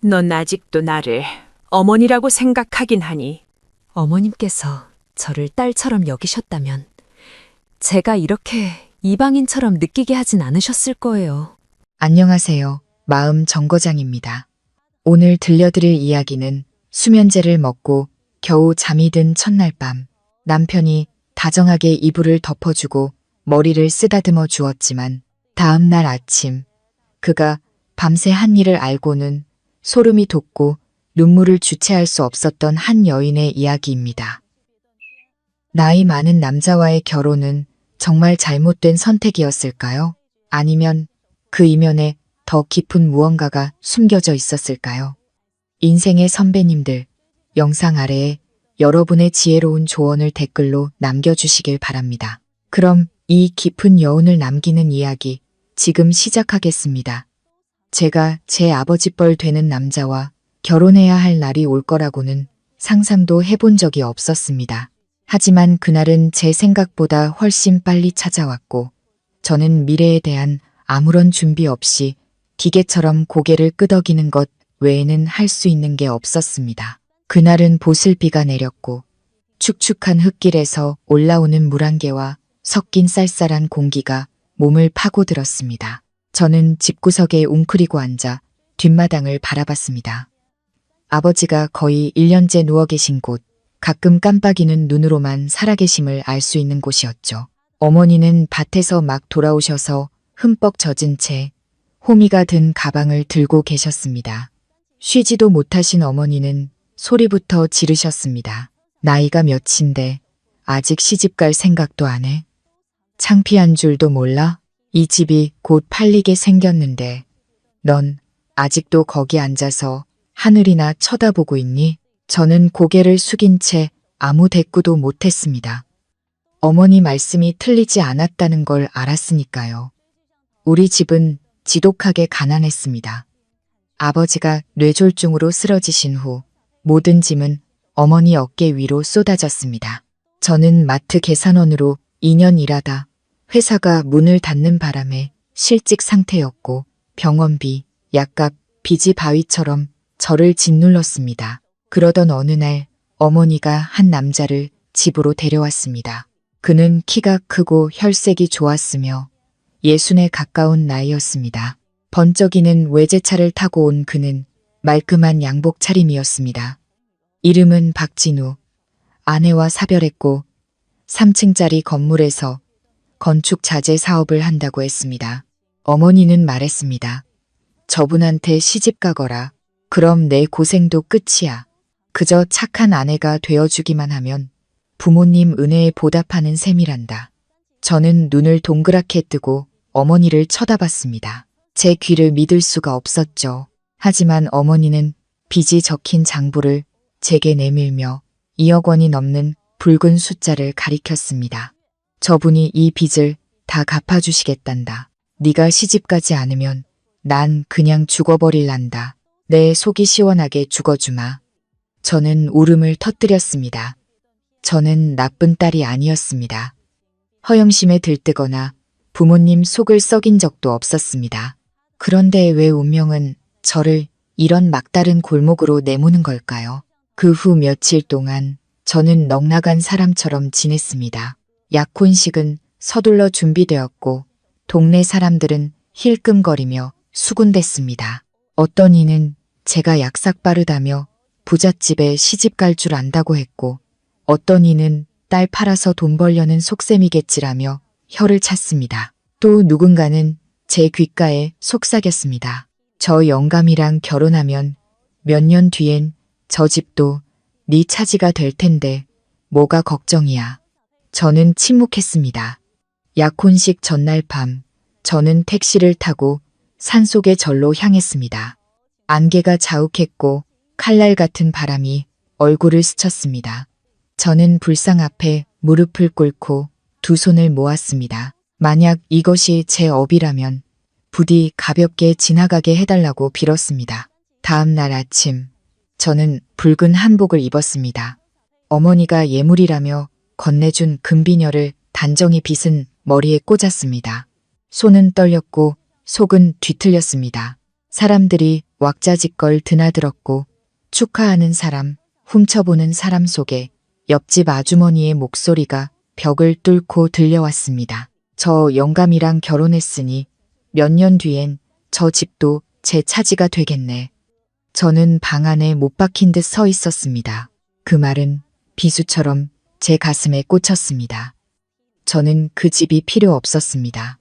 넌 아직도 나를 어머니라고 생각하긴 하니. 어머님께서 저를 딸처럼 여기셨다면 제가 이렇게 이방인처럼 느끼게 하진 않으셨을 거예요. 안녕하세요. 마음 정거장입니다. 오늘 들려드릴 이야기는 수면제를 먹고 겨우 잠이 든 첫날 밤, 남편이 다정하게 이불을 덮어주고 머리를 쓰다듬어 주었지만 다음 날 아침 그가 밤새 한 일을 알고는 소름이 돋고 눈물을 주체할 수 없었던 한 여인의 이야기입니다. 나이 많은 남자와의 결혼은 정말 잘못된 선택이었을까요? 아니면 그 이면에 더 깊은 무언가가 숨겨져 있었을까요? 인생의 선배님들, 영상 아래에 여러분의 지혜로운 조언을 댓글로 남겨주시길 바랍니다. 그럼 이 깊은 여운을 남기는 이야기 지금 시작하겠습니다. 제가 제 아버지뻘 되는 남자와 결혼해야 할 날이 올 거라고는 상상도 해본 적이 없었습니다. 하지만 그날은 제 생각보다 훨씬 빨리 찾아왔고 저는 미래에 대한 아무런 준비 없이 기계처럼 고개를 끄덕이는 것 외에는 할 수 있는 게 없었습니다. 그날은 보슬비가 내렸고 축축한 흙길에서 올라오는 물안개와 섞인 쌀쌀한 공기가 몸을 파고들었습니다. 저는 집구석에 웅크리고 앉아 뒷마당을 바라봤습니다. 아버지가 거의 1년째 누워 계신 곳, 가끔 깜빡이는 눈으로만 살아계심을 알 수 있는 곳이었죠. 어머니는 밭에서 막 돌아오셔서 흠뻑 젖은 채 호미가 든 가방을 들고 계셨습니다. 쉬지도 못하신 어머니는 소리부터 지르셨습니다. 나이가 몇인데 아직 시집갈 생각도 안 해? 창피한 줄도 몰라? 이 집이 곧 팔리게 생겼는데 넌 아직도 거기 앉아서 하늘이나 쳐다보고 있니? 저는 고개를 숙인 채 아무 대꾸도 못했습니다. 어머니 말씀이 틀리지 않았다는 걸 알았으니까요. 우리 집은 지독하게 가난했습니다. 아버지가 뇌졸중으로 쓰러지신 후 모든 짐은 어머니 어깨 위로 쏟아졌습니다. 저는 마트 계산원으로 2년 일하다 회사가 문을 닫는 바람에 실직 상태였고 병원비, 약값, 빚이 바위처럼 저를 짓눌렀습니다. 그러던 어느 날 어머니가 한 남자를 집으로 데려왔습니다. 그는 키가 크고 혈색이 좋았으며 60에 가까운 나이였습니다. 번쩍이는 외제차를 타고 온 그는 말끔한 양복 차림이었습니다. 이름은 박진우. 아내와 사별했고 3층짜리 건물에서 건축 자재 사업을 한다고 했습니다. 어머니는 말했습니다. 저분한테 시집 가거라. 그럼 내 고생도 끝이야. 그저 착한 아내가 되어주기만 하면 부모님 은혜에 보답하는 셈이란다. 저는 눈을 동그랗게 뜨고 어머니를 쳐다봤습니다. 제 귀를 믿을 수가 없었죠. 하지만 어머니는 빚이 적힌 장부를 제게 내밀며 2억 원이 넘는 붉은 숫자를 가리켰습니다. 저분이 이 빚을 다 갚아주시겠단다. 네가 시집가지 않으면 난 그냥 죽어버릴란다. 내 속이 시원하게 죽어주마. 저는 울음을 터뜨렸습니다. 저는 나쁜 딸이 아니었습니다. 허영심에 들뜨거나 부모님 속을 썩인 적도 없었습니다. 그런데 왜 운명은 저를 이런 막다른 골목으로 내모는 걸까요? 그 후 며칠 동안 저는 넉나간 사람처럼 지냈습니다. 약혼식은 서둘러 준비되었고 동네 사람들은 힐끔거리며 수군댔습니다. 어떤 이는 제가 약삭 빠르다며 부잣집에 시집갈 줄 안다고 했고 어떤 이는 딸 팔아서 돈 벌려는 속셈이겠지라며 혀를 찼습니다. 또 누군가는 제 귓가에 속삭였습니다. 저 영감이랑 결혼하면 몇 년 뒤엔 저 집도 네 차지가 될 텐데 뭐가 걱정이야. 저는 침묵했습니다. 약혼식 전날 밤 저는 택시를 타고 산속의 절로 향했습니다. 안개가 자욱했고 칼날 같은 바람이 얼굴을 스쳤습니다. 저는 불상 앞에 무릎을 꿇고 두 손을 모았습니다. 만약 이것이 제 업이라면 부디 가볍게 지나가게 해달라고 빌었습니다. 다음 날 아침 저는 붉은 한복을 입었습니다. 어머니가 예물이라며 건네준 금비녀를 단정히 빗은 머리에 꽂았습니다. 손은 떨렸고 속은 뒤틀렸습니다. 사람들이 왁자지껄 드나들었고 축하하는 사람, 훔쳐보는 사람 속에 옆집 아주머니의 목소리가 벽을 뚫고 들려왔습니다. 저 영감이랑 결혼했으니 몇 년 뒤엔 저 집도 제 차지가 되겠네. 저는 방 안에 못 박힌 듯 서 있었습니다. 그 말은 비수처럼 제 가슴에 꽂혔습니다. 저는 그 집이 필요 없었습니다.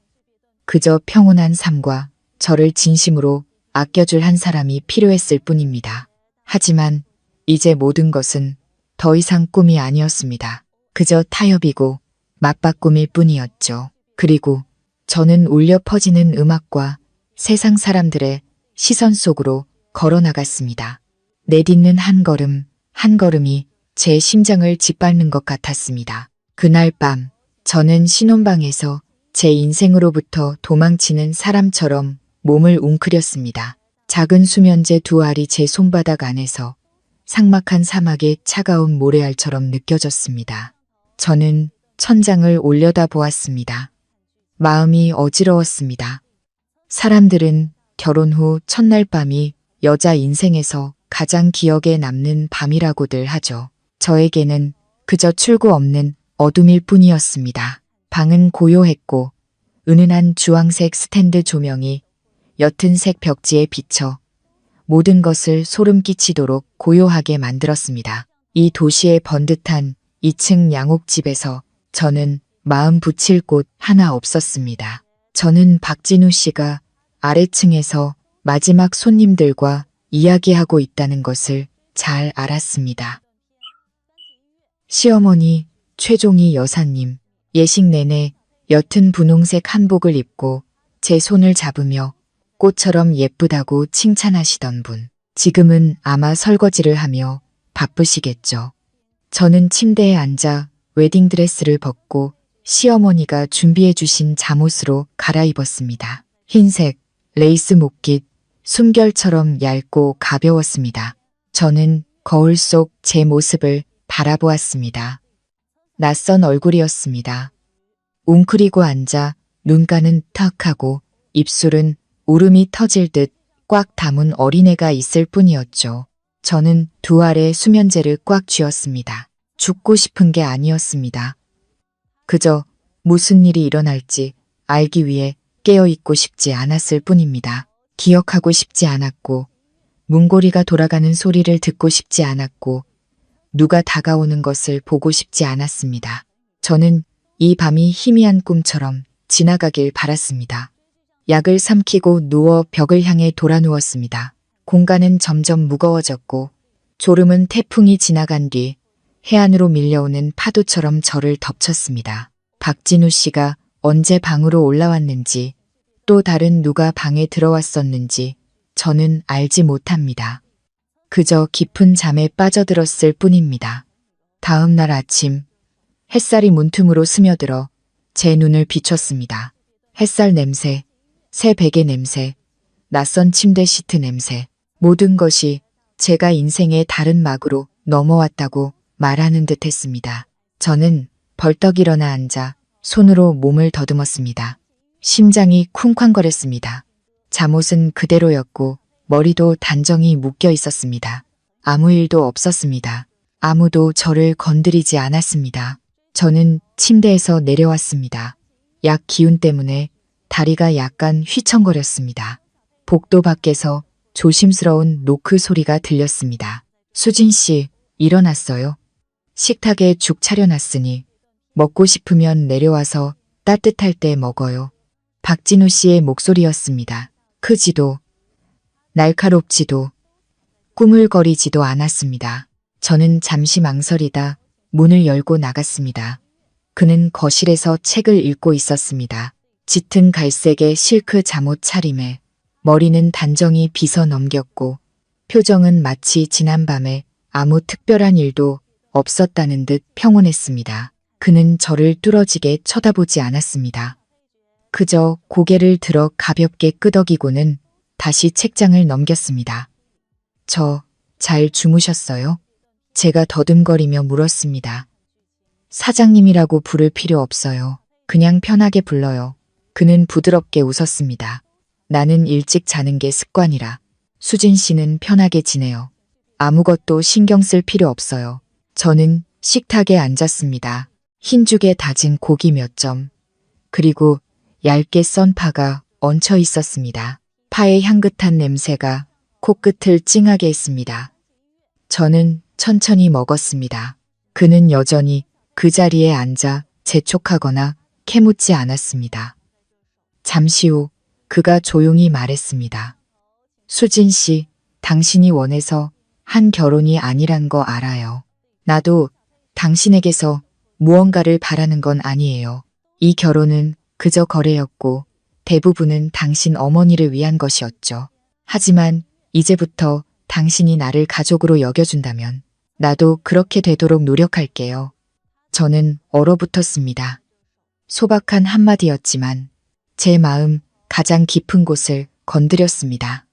그저 평온한 삶과 저를 진심으로 아껴줄 한 사람이 필요했을 뿐입니다. 하지만 이제 모든 것은 더 이상 꿈이 아니었습니다. 그저 타협이고 맞바꿈일 뿐이었죠. 그리고 저는 울려 퍼지는 음악과 세상 사람들의 시선 속으로 걸어 나갔습니다. 내딛는 한 걸음, 한 걸음이 제 심장을 짓밟는 것 같았습니다. 그날 밤, 저는 신혼방에서 제 인생으로부터 도망치는 사람처럼 몸을 웅크렸습니다. 작은 수면제 두 알이 제 손바닥 안에서 삭막한 사막의 차가운 모래알처럼 느껴졌습니다. 저는 천장을 올려다 보았습니다. 마음이 어지러웠습니다. 사람들은 결혼 후 첫날 밤이 여자 인생에서 가장 기억에 남는 밤이라고들 하죠. 저에게는 그저 출구 없는 어둠일 뿐이었습니다. 방은 고요했고 은은한 주황색 스탠드 조명이 옅은 색 벽지에 비쳐 모든 것을 소름 끼치도록 고요하게 만들었습니다. 이 도시의 번듯한 2층 양옥집에서 저는 마음 붙일 곳 하나 없었습니다. 저는 박진우 씨가 아래층에서 마지막 손님들과 이야기하고 있다는 것을 잘 알았습니다. 시어머니 최종희 여사님, 예식 내내 옅은 분홍색 한복을 입고 제 손을 잡으며 꽃처럼 예쁘다고 칭찬하시던 분. 지금은 아마 설거지를 하며 바쁘시겠죠. 저는 침대에 앉아 웨딩드레스를 벗고 시어머니가 준비해 주신 잠옷으로 갈아입었습니다. 흰색, 레이스 목깃, 숨결처럼 얇고 가벼웠습니다. 저는 거울 속 제 모습을 바라보았습니다. 낯선 얼굴이었습니다. 웅크리고 앉아 눈가는 턱하고 입술은 울음이 터질 듯 꽉 담은 어린애가 있을 뿐이었죠. 저는 두 알의 수면제를 꽉 쥐었습니다. 죽고 싶은 게 아니었습니다. 그저 무슨 일이 일어날지 알기 위해 깨어있고 싶지 않았을 뿐입니다. 기억하고 싶지 않았고 문고리가 돌아가는 소리를 듣고 싶지 않았고 누가 다가오는 것을 보고 싶지 않았습니다. 저는 이 밤이 희미한 꿈처럼 지나가길 바랐습니다. 약을 삼키고 누워 벽을 향해 돌아 누웠습니다. 공간은 점점 무거워졌고 졸음은 태풍이 지나간 뒤 해안으로 밀려오는 파도처럼 저를 덮쳤습니다. 박진우 씨가 언제 방으로 올라왔는지 또 다른 누가 방에 들어왔었는지 저는 알지 못합니다. 그저 깊은 잠에 빠져들었을 뿐입니다. 다음 날 아침 햇살이 문틈으로 스며들어 제 눈을 비췄습니다. 햇살 냄새, 새 베개 냄새, 낯선 침대 시트 냄새, 모든 것이 제가 인생의 다른 막으로 넘어왔다고 말하는 듯 했습니다. 저는 벌떡 일어나 앉아 손으로 몸을 더듬었습니다. 심장이 쿵쾅거렸습니다. 잠옷은 그대로였고 머리도 단정히 묶여 있었습니다. 아무 일도 없었습니다. 아무도 저를 건드리지 않았습니다. 저는 침대에서 내려왔습니다. 약 기운 때문에 다리가 약간 휘청거렸습니다. 복도 밖에서 조심스러운 노크 소리가 들렸습니다. 수진 씨, 일어났어요. 식탁에 죽 차려놨으니 먹고 싶으면 내려와서 따뜻할 때 먹어요. 박진우 씨의 목소리였습니다. 크지도 날카롭지도 꾸물거리지도 않았습니다. 저는 잠시 망설이다 문을 열고 나갔습니다. 그는 거실에서 책을 읽고 있었습니다. 짙은 갈색의 실크 잠옷 차림에 머리는 단정히 빗어 넘겼고 표정은 마치 지난밤에 아무 특별한 일도 없었다는 듯 평온했습니다. 그는 저를 뚫어지게 쳐다보지 않았습니다. 그저 고개를 들어 가볍게 끄덕이고는 다시 책장을 넘겼습니다. 저 잘 주무셨어요? 제가 더듬거리며 물었습니다. 사장님이라고 부를 필요 없어요. 그냥 편하게 불러요. 그는 부드럽게 웃었습니다. 나는 일찍 자는 게 습관이라. 수진 씨는 편하게 지내요. 아무것도 신경 쓸 필요 없어요. 저는 식탁에 앉았습니다. 흰죽에 다진 고기 몇 점, 그리고 얇게 썬 파가 얹혀 있었습니다. 파의 향긋한 냄새가 코끝을 찡하게 했습니다. 저는 천천히 먹었습니다. 그는 여전히 그 자리에 앉아 재촉하거나 캐묻지 않았습니다. 잠시 후 그가 조용히 말했습니다. 수진 씨, 당신이 원해서 한 결혼이 아니란 거 알아요. 나도 당신에게서 무언가를 바라는 건 아니에요. 이 결혼은 그저 거래였고 대부분은 당신 어머니를 위한 것이었죠. 하지만 이제부터 당신이 나를 가족으로 여겨준다면 나도 그렇게 되도록 노력할게요. 저는 얼어붙었습니다. 소박한 한마디였지만 제 마음 가장 깊은 곳을 건드렸습니다.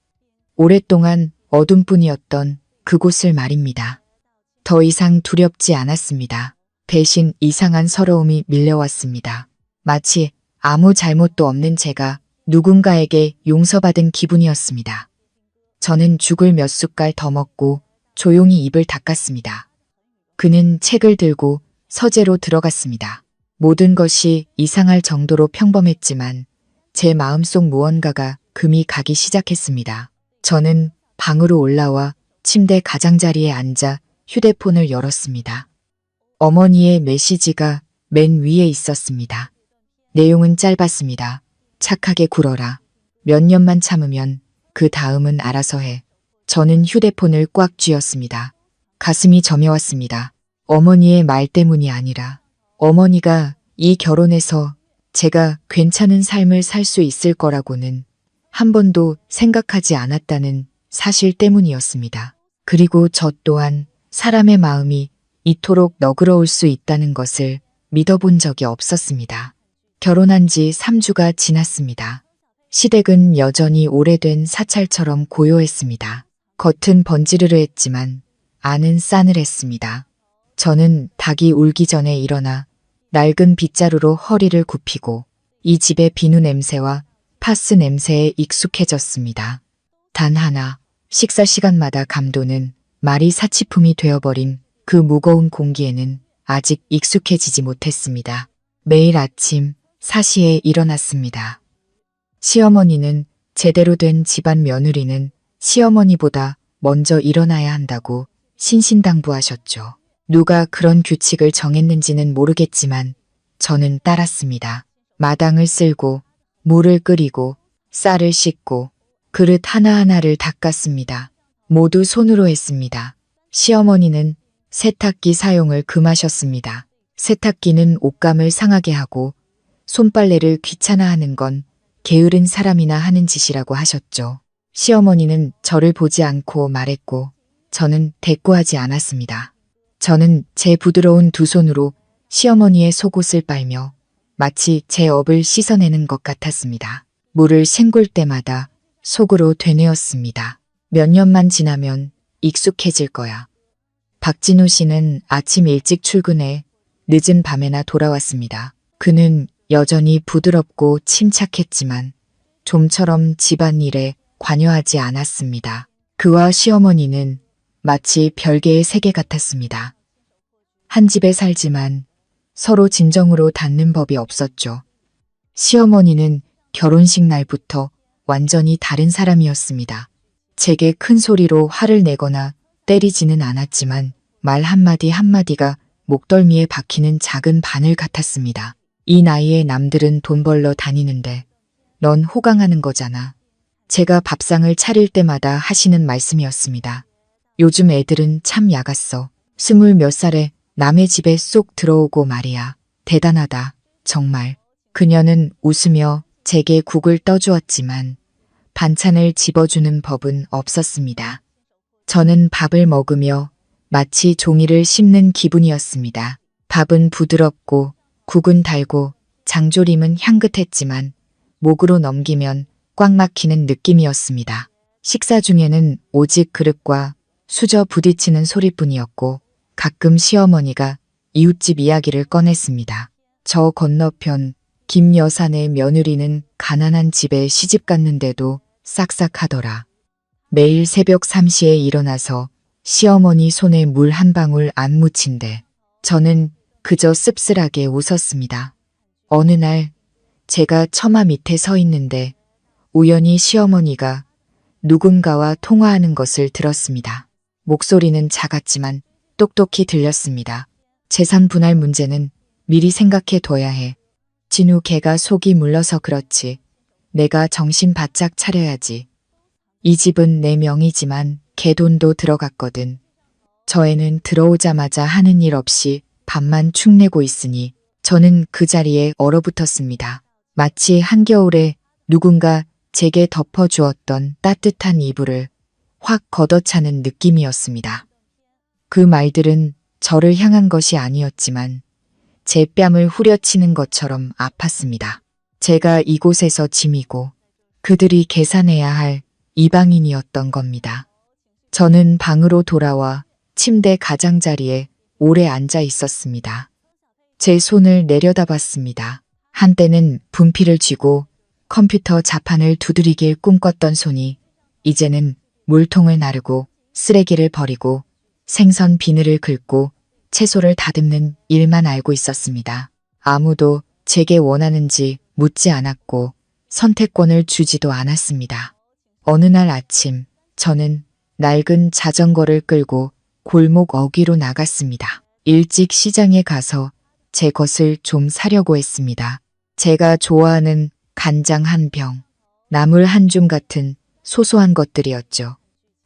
오랫동안 어둠뿐이었던 그곳을 말입니다. 더 이상 두렵지 않았습니다. 대신 이상한 서러움이 밀려왔습니다. 마치 아무 잘못도 없는 제가 누군가에게 용서받은 기분이었습니다. 저는 죽을 몇 숟갈 더 먹고 조용히 입을 닦았습니다. 그는 책을 들고 서재로 들어갔습니다. 모든 것이 이상할 정도로 평범했지만 제 마음속 무언가가 금이 가기 시작했습니다. 저는 방으로 올라와 침대 가장자리에 앉아 휴대폰을 열었습니다. 어머니의 메시지가 맨 위에 있었습니다. 내용은 짧았습니다. 착하게 굴어라. 몇 년만 참으면 그 다음은 알아서 해. 저는 휴대폰을 꽉 쥐었습니다. 가슴이 저며왔습니다. 어머니의 말 때문이 아니라 어머니가 이 결혼에서 제가 괜찮은 삶을 살 수 있을 거라고는 한 번도 생각하지 않았다는 사실 때문이었습니다. 그리고 저 또한 사람의 마음이 이토록 너그러울 수 있다는 것을 믿어본 적이 없었습니다. 결혼한 지 3주가 지났습니다. 시댁은 여전히 오래된 사찰처럼 고요했습니다. 겉은 번지르르했지만 안은 싸늘했습니다. 저는 닭이 울기 전에 일어나 낡은 빗자루로 허리를 굽히고 이 집의 비누 냄새와 파스 냄새에 익숙해졌습니다. 단 하나, 식사 시간마다 감도는 말이 사치품이 되어버린 그 무거운 공기에는 아직 익숙해지지 못했습니다. 매일 아침 4시에 일어났습니다. 시어머니는 제대로 된 집안 며느리는 시어머니보다 먼저 일어나야 한다고 신신당부하셨죠. 누가 그런 규칙을 정했는지는 모르겠지만 저는 따랐습니다. 마당을 쓸고 물을 끓이고 쌀을 씻고 그릇 하나하나를 닦았습니다. 모두 손으로 했습니다. 시어머니는 세탁기 사용을 금하셨습니다. 세탁기는 옷감을 상하게 하고 손빨래를 귀찮아하는 건 게으른 사람이나 하는 짓이라고 하셨죠. 시어머니는 저를 보지 않고 말했고 저는 대꾸하지 않았습니다. 저는 제 부드러운 두 손으로 시어머니의 속옷을 빨며 마치 제 업을 씻어내는 것 같았습니다. 물을 헹굴 때마다 속으로 되뇌었습니다. 몇 년만 지나면 익숙해질 거야. 박진우 씨는 아침 일찍 출근해 늦은 밤에나 돌아왔습니다. 그는 여전히 부드럽고 침착했지만 좀처럼 집안일에 관여하지 않았습니다. 그와 시어머니는 마치 별개의 세계 같았습니다. 한 집에 살지만 서로 진정으로 닿는 법이 없었죠. 시어머니는 결혼식 날부터 완전히 다른 사람이었습니다. 제게 큰 소리로 화를 내거나 때리지는 않았지만 말 한마디 한마디가 목덜미에 박히는 작은 바늘 같았습니다. 이 나이에 남들은 돈 벌러 다니는데 넌 호강하는 거잖아. 제가 밥상을 차릴 때마다 하시는 말씀이었습니다. 요즘 애들은 참 야갔어. 20몇 살에 남의 집에 쏙 들어오고 말이야. 대단하다. 정말. 그녀는 웃으며 제게 국을 떠주었지만 반찬을 집어주는 법은 없었습니다. 저는 밥을 먹으며 마치 종이를 씹는 기분이었습니다. 밥은 부드럽고 국은 달고 장조림은 향긋했지만 목으로 넘기면 꽉 막히는 느낌이었습니다. 식사 중에는 오직 그릇과 수저 부딪히는 소리뿐이었고 가끔 시어머니가 이웃집 이야기를 꺼냈습니다. 저 건너편 김 여사네 며느리는 가난한 집에 시집 갔는데도 싹싹하더라. 매일 새벽 3시에 일어나서 시어머니 손에 물 한 방울 안 묻힌데 저는 그저 씁쓸하게 웃었습니다. 어느 날 제가 처마 밑에 서 있는데 우연히 시어머니가 누군가와 통화하는 것을 들었습니다. 목소리는 작았지만 똑똑히 들렸습니다. 재산 분할 문제는 미리 생각해 둬야 해. 진우 걔가 속이 물러서 그렇지. 내가 정신 바짝 차려야지. 이 집은 내 명의지만 걔 돈도 들어갔거든. 저 애는 들어오자마자 하는 일 없이 밥만 축내고 있으니 저는 그 자리에 얼어붙었습니다. 마치 한겨울에 누군가 제게 덮어주었던 따뜻한 이불을 확 걷어차는 느낌이었습니다. 그 말들은 저를 향한 것이 아니었지만 제 뺨을 후려치는 것처럼 아팠습니다. 제가 이곳에서 짐이고 그들이 계산해야 할 이방인이었던 겁니다. 저는 방으로 돌아와 침대 가장자리에 오래 앉아 있었습니다. 제 손을 내려다봤습니다. 한때는 분필을 쥐고 컴퓨터 자판을 두드리길 꿈꿨던 손이 이제는 물통을 나르고 쓰레기를 버리고 생선 비늘을 긁고 채소를 다듬는 일만 알고 있었습니다. 아무도 제게 원하는지 묻지 않았고 선택권을 주지도 않았습니다. 어느 날 아침 저는 낡은 자전거를 끌고 골목 어귀로 나갔습니다. 일찍 시장에 가서 제 것을 좀 사려고 했습니다. 제가 좋아하는 간장 한 병, 나물 한 줌 같은 소소한 것들이었죠.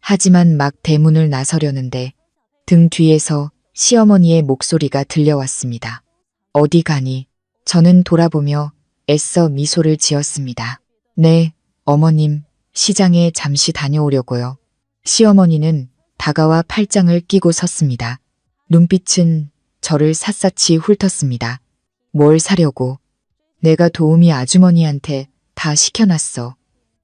하지만 막 대문을 나서려는데 등 뒤에서 시어머니의 목소리가 들려왔습니다. 어디 가니? 저는 돌아보며 애써 미소를 지었습니다. 네, 어머님, 시장에 잠시 다녀오려고요. 시어머니는 다가와 팔짱을 끼고 섰습니다. 눈빛은 저를 샅샅이 훑었습니다. 뭘 사려고? 내가 도우미 아주머니한테 다 시켜놨어.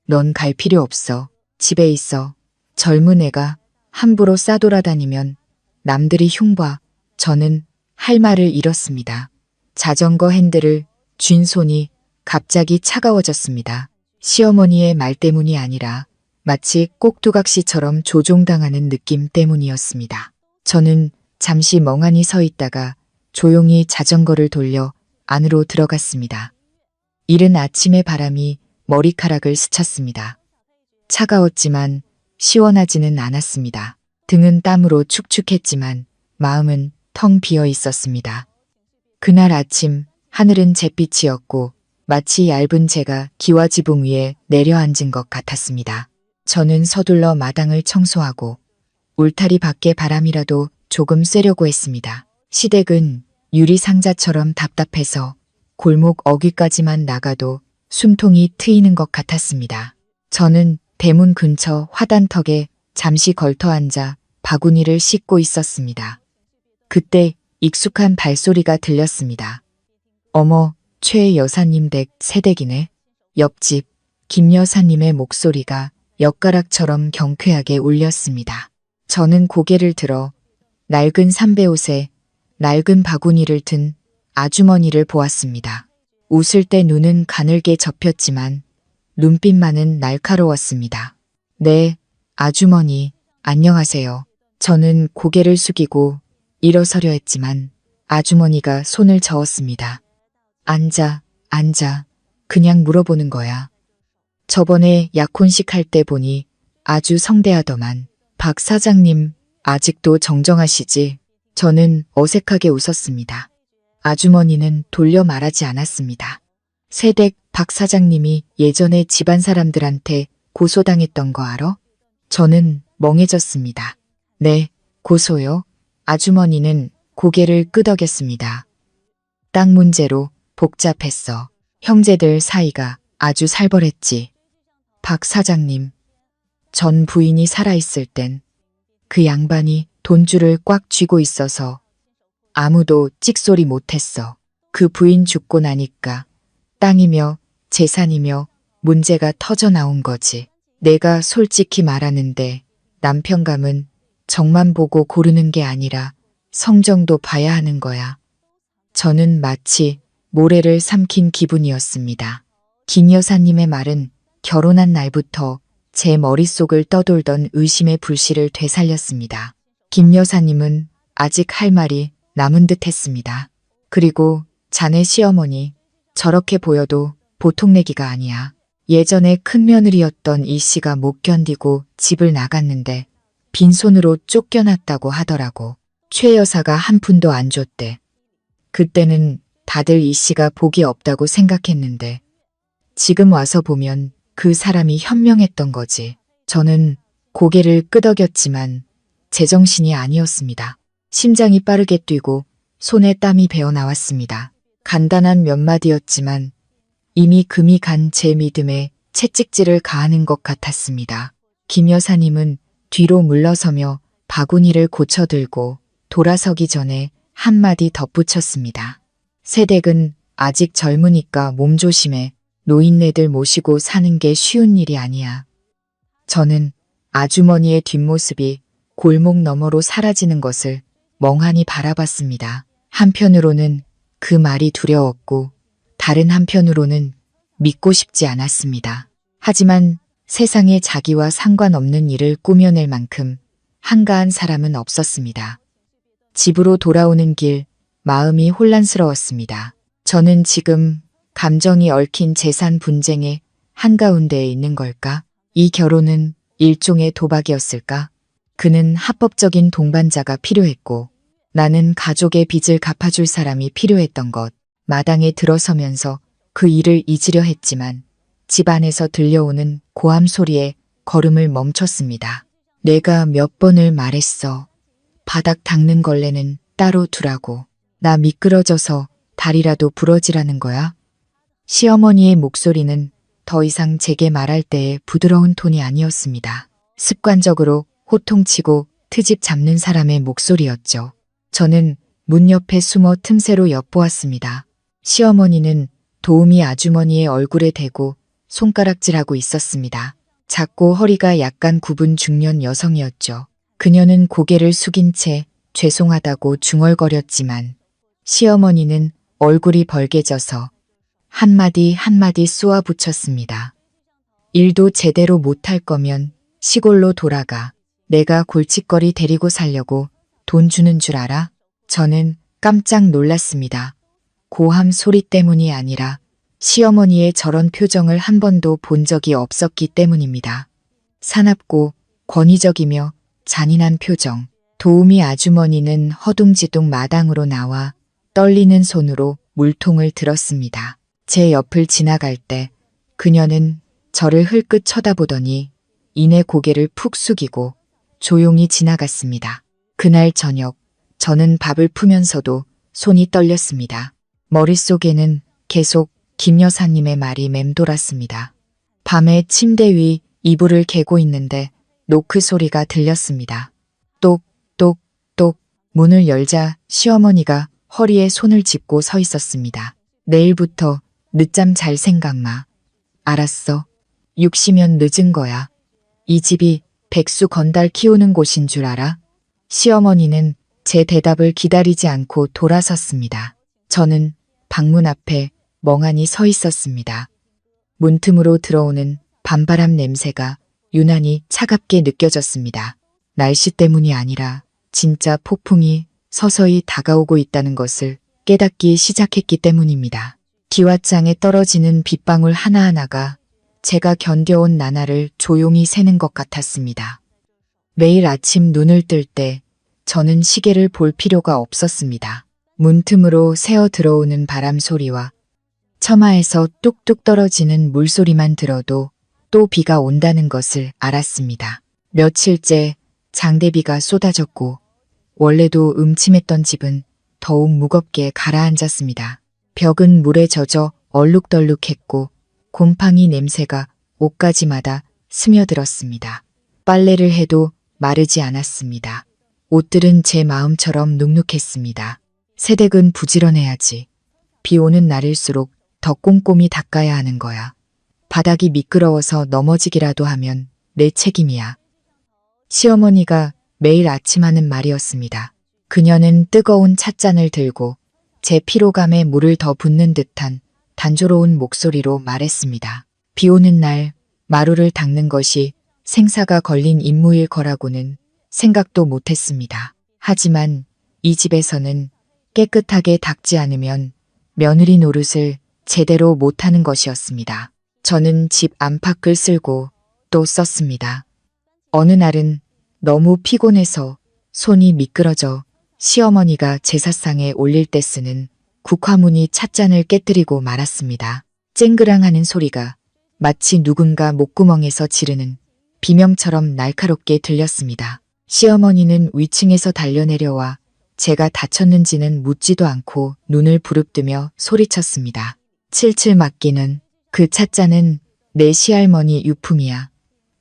넌 갈 필요 없어. 집에 있어. 젊은 애가 함부로 싸돌아다니면 남들이 흉봐. 저는 할 말을 잃었습니다. 자전거 핸들을 쥔 손이 갑자기 차가워졌습니다. 시어머니의 말 때문이 아니라 마치 꼭두각시처럼 조종당하는 느낌 때문이었습니다. 저는 잠시 멍하니 서 있다가 조용히 자전거를 돌려 안으로 들어갔습니다. 이른 아침의 바람이 머리카락을 스쳤습니다. 차가웠지만 시원하지는 않았습니다. 등은 땀으로 축축했지만 마음은 텅 비어 있었습니다. 그날 아침 하늘은 잿빛이었고 마치 얇은 재가 기와 지붕 위에 내려앉은 것 같았습니다. 저는 서둘러 마당을 청소하고 울타리 밖에 바람이라도 조금 쐬려고 했습니다. 시댁은 유리 상자처럼 답답해서 골목 어귀까지만 나가도 숨통이 트이는 것 같았습니다. 저는 대문 근처 화단턱에 잠시 걸터 앉아 바구니를 씻고 있었습니다. 그때 익숙한 발소리가 들렸습니다. 어머, 최 여사님 댁 새댁이네. 옆집 김 여사님의 목소리가 엿가락처럼 경쾌하게 울렸습니다. 저는 고개를 들어 낡은 삼배옷에 낡은 바구니를 든 아주머니를 보았습니다. 웃을 때 눈은 가늘게 접혔지만 눈빛만은 날카로웠습니다. 네, 아주머니, 안녕하세요. 저는 고개를 숙이고 일어서려 했지만 아주머니가 손을 저었습니다. 앉아, 그냥 물어보는 거야. 저번에 약혼식 할 때 보니 아주 성대하더만. 박 사장님, 아직도 정정하시지? 저는 어색하게 웃었습니다. 아주머니는 돌려 말하지 않았습니다. 새댁 박 사장님이 예전에 집안 사람들한테 고소당했던 거 알아? 저는 멍해졌습니다. 네, 고소요? 아주머니는 고개를 끄덕였습니다. 땅 문제로 복잡했어. 형제들 사이가 아주 살벌했지. 박 사장님, 전 부인이 살아있을 땐 그 양반이 돈줄을 꽉 쥐고 있어서 아무도 찍소리 못했어. 그 부인 죽고 나니까 땅이며 재산이며 문제가 터져 나온 거지. 내가 솔직히 말하는데 남편감은 정만 보고 고르는 게 아니라 성정도 봐야 하는 거야. 저는 마치 모래를 삼킨 기분이었습니다. 김 여사님의 말은 결혼한 날부터 제 머릿속을 떠돌던 의심의 불씨를 되살렸습니다. 김 여사님은 아직 할 말이 남은 듯 했습니다. 그리고 자네 시어머니, 저렇게 보여도 보통 내기가 아니야. 예전에 큰며느리였던 이 씨가 못 견디고 집을 나갔는데 빈손으로 쫓겨났다고 하더라고. 최 여사가 한 푼도 안 줬대. 그때는 다들 이 씨가 복이 없다고 생각했는데 지금 와서 보면 그 사람이 현명했던 거지. 저는 고개를 끄덕였지만 제정신이 아니었습니다. 심장이 빠르게 뛰고 손에 땀이 배어 나왔습니다. 간단한 몇 마디였지만 이미 금이 간 제 믿음에 채찍질을 가하는 것 같았습니다. 김 여사님은 뒤로 물러서며 바구니를 고쳐들고 돌아서기 전에 한마디 덧붙였습니다. 새댁은 아직 젊으니까 몸조심해. 노인네들 모시고 사는 게 쉬운 일이 아니야. 저는 아주머니의 뒷모습이 골목 너머로 사라지는 것을 멍하니 바라봤습니다. 한편으로는 그 말이 두려웠고 다른 한편으로는 믿고 싶지 않았습니다. 하지만 세상에 자기와 상관없는 일을 꾸며낼 만큼 한가한 사람은 없었습니다. 집으로 돌아오는 길 마음이 혼란스러웠습니다. 저는 지금 감정이 얽힌 재산 분쟁의 한가운데에 있는 걸까? 이 결혼은 일종의 도박이었을까? 그는 합법적인 동반자가 필요했고 나는 가족의 빚을 갚아줄 사람이 필요했던 것. 마당에 들어서면서 그 일을 잊으려 했지만 집 안에서 들려오는 고함 소리에 걸음을 멈췄습니다. 내가 몇 번을 말했어. 바닥 닦는 걸레는 따로 두라고. 나 미끄러져서 다리라도 부러지라는 거야? 시어머니의 목소리는 더 이상 제게 말할 때의 부드러운 톤이 아니었습니다. 습관적으로 호통치고 트집 잡는 사람의 목소리였죠. 저는 문 옆에 숨어 틈새로 엿보았습니다. 시어머니는 도우미 아주머니의 얼굴에 대고 손가락질하고 있었습니다. 작고 허리가 약간 굽은 중년 여성이었죠. 그녀는 고개를 숙인 채 죄송하다고 중얼거렸지만 시어머니는 얼굴이 벌개져서 한마디 한마디 쏘아붙였습니다. 일도 제대로 못할 거면 시골로 돌아가. 내가 골칫거리 데리고 살려고 돈 주는 줄 알아? 저는 깜짝 놀랐습니다. 고함 소리 때문이 아니라 시어머니의 저런 표정을 한 번도 본 적이 없었기 때문입니다. 사납고 권위적이며 잔인한 표정. 도우미 아주머니는 허둥지둥 마당으로 나와 떨리는 손으로 물통을 들었습니다. 제 옆을 지나갈 때 그녀는 저를 흘끗 쳐다보더니 이내 고개를 푹 숙이고 조용히 지나갔습니다. 그날 저녁 저는 밥을 푸면서도 손이 떨렸습니다. 머릿속에는 계속 김 여사님의 말이 맴돌았습니다. 밤에 침대 위 이불을 개고 있는데 노크 소리가 들렸습니다. 똑똑똑 문을 열자 시어머니가 허리에 손을 짚고 서 있었습니다. 내일부터 늦잠 잘 생각 마. 알았어. 6시면 늦은 거야. 이 집이 백수 건달 키우는 곳인 줄 알아? 시어머니는 제 대답을 기다리지 않고 돌아섰습니다. 저는 방문 앞에 멍하니 서 있었습니다. 문틈으로 들어오는 밤바람 냄새가 유난히 차갑게 느껴졌습니다. 날씨 때문이 아니라 진짜 폭풍이 서서히 다가오고 있다는 것을 깨닫기 시작했기 때문입니다. 기왓장에 떨어지는 빗방울 하나하나가 제가 견뎌온 나날을 조용히 새는 것 같았습니다. 매일 아침 눈을 뜰 때 저는 시계를 볼 필요가 없었습니다. 문틈으로 새어 들어오는 바람 소리와 처마에서 뚝뚝 떨어지는 물소리만 들어도 또 비가 온다는 것을 알았습니다. 며칠째 장대비가 쏟아졌고 원래도 음침했던 집은 더욱 무겁게 가라앉았습니다. 벽은 물에 젖어 얼룩덜룩했고 곰팡이 냄새가 옷가지마다 스며들었습니다. 빨래를 해도 마르지 않았습니다. 옷들은 제 마음처럼 눅눅했습니다. 새댁은 부지런해야지. 비 오는 날일수록 더 꼼꼼히 닦아야 하는 거야. 바닥이 미끄러워서 넘어지기라도 하면 내 책임이야. 시어머니가 매일 아침 하는 말이었습니다. 그녀는 뜨거운 찻잔을 들고 제 피로감에 물을 더 붓는 듯한 단조로운 목소리로 말했습니다. 비 오는 날 마루를 닦는 것이 생사가 걸린 임무일 거라고는 생각도 못했습니다. 하지만 이 집에서는 깨끗하게 닦지 않으면 며느리 노릇을 제대로 못하는 것이었습니다. 저는 집 안팎을 쓸고 또 썼습니다. 어느 날은 너무 피곤해서 손이 미끄러져 시어머니가 제사상에 올릴 때 쓰는 국화무늬 찻잔을 깨뜨리고 말았습니다. 쨍그랑하는 소리가 마치 누군가 목구멍에서 지르는 비명처럼 날카롭게 들렸습니다. 시어머니는 위층에서 달려내려와 제가 다쳤는지는 묻지도 않고 눈을 부릅뜨며 소리쳤습니다. 칠칠 맡기는 그 찻잔은 내 시할머니 유품이야.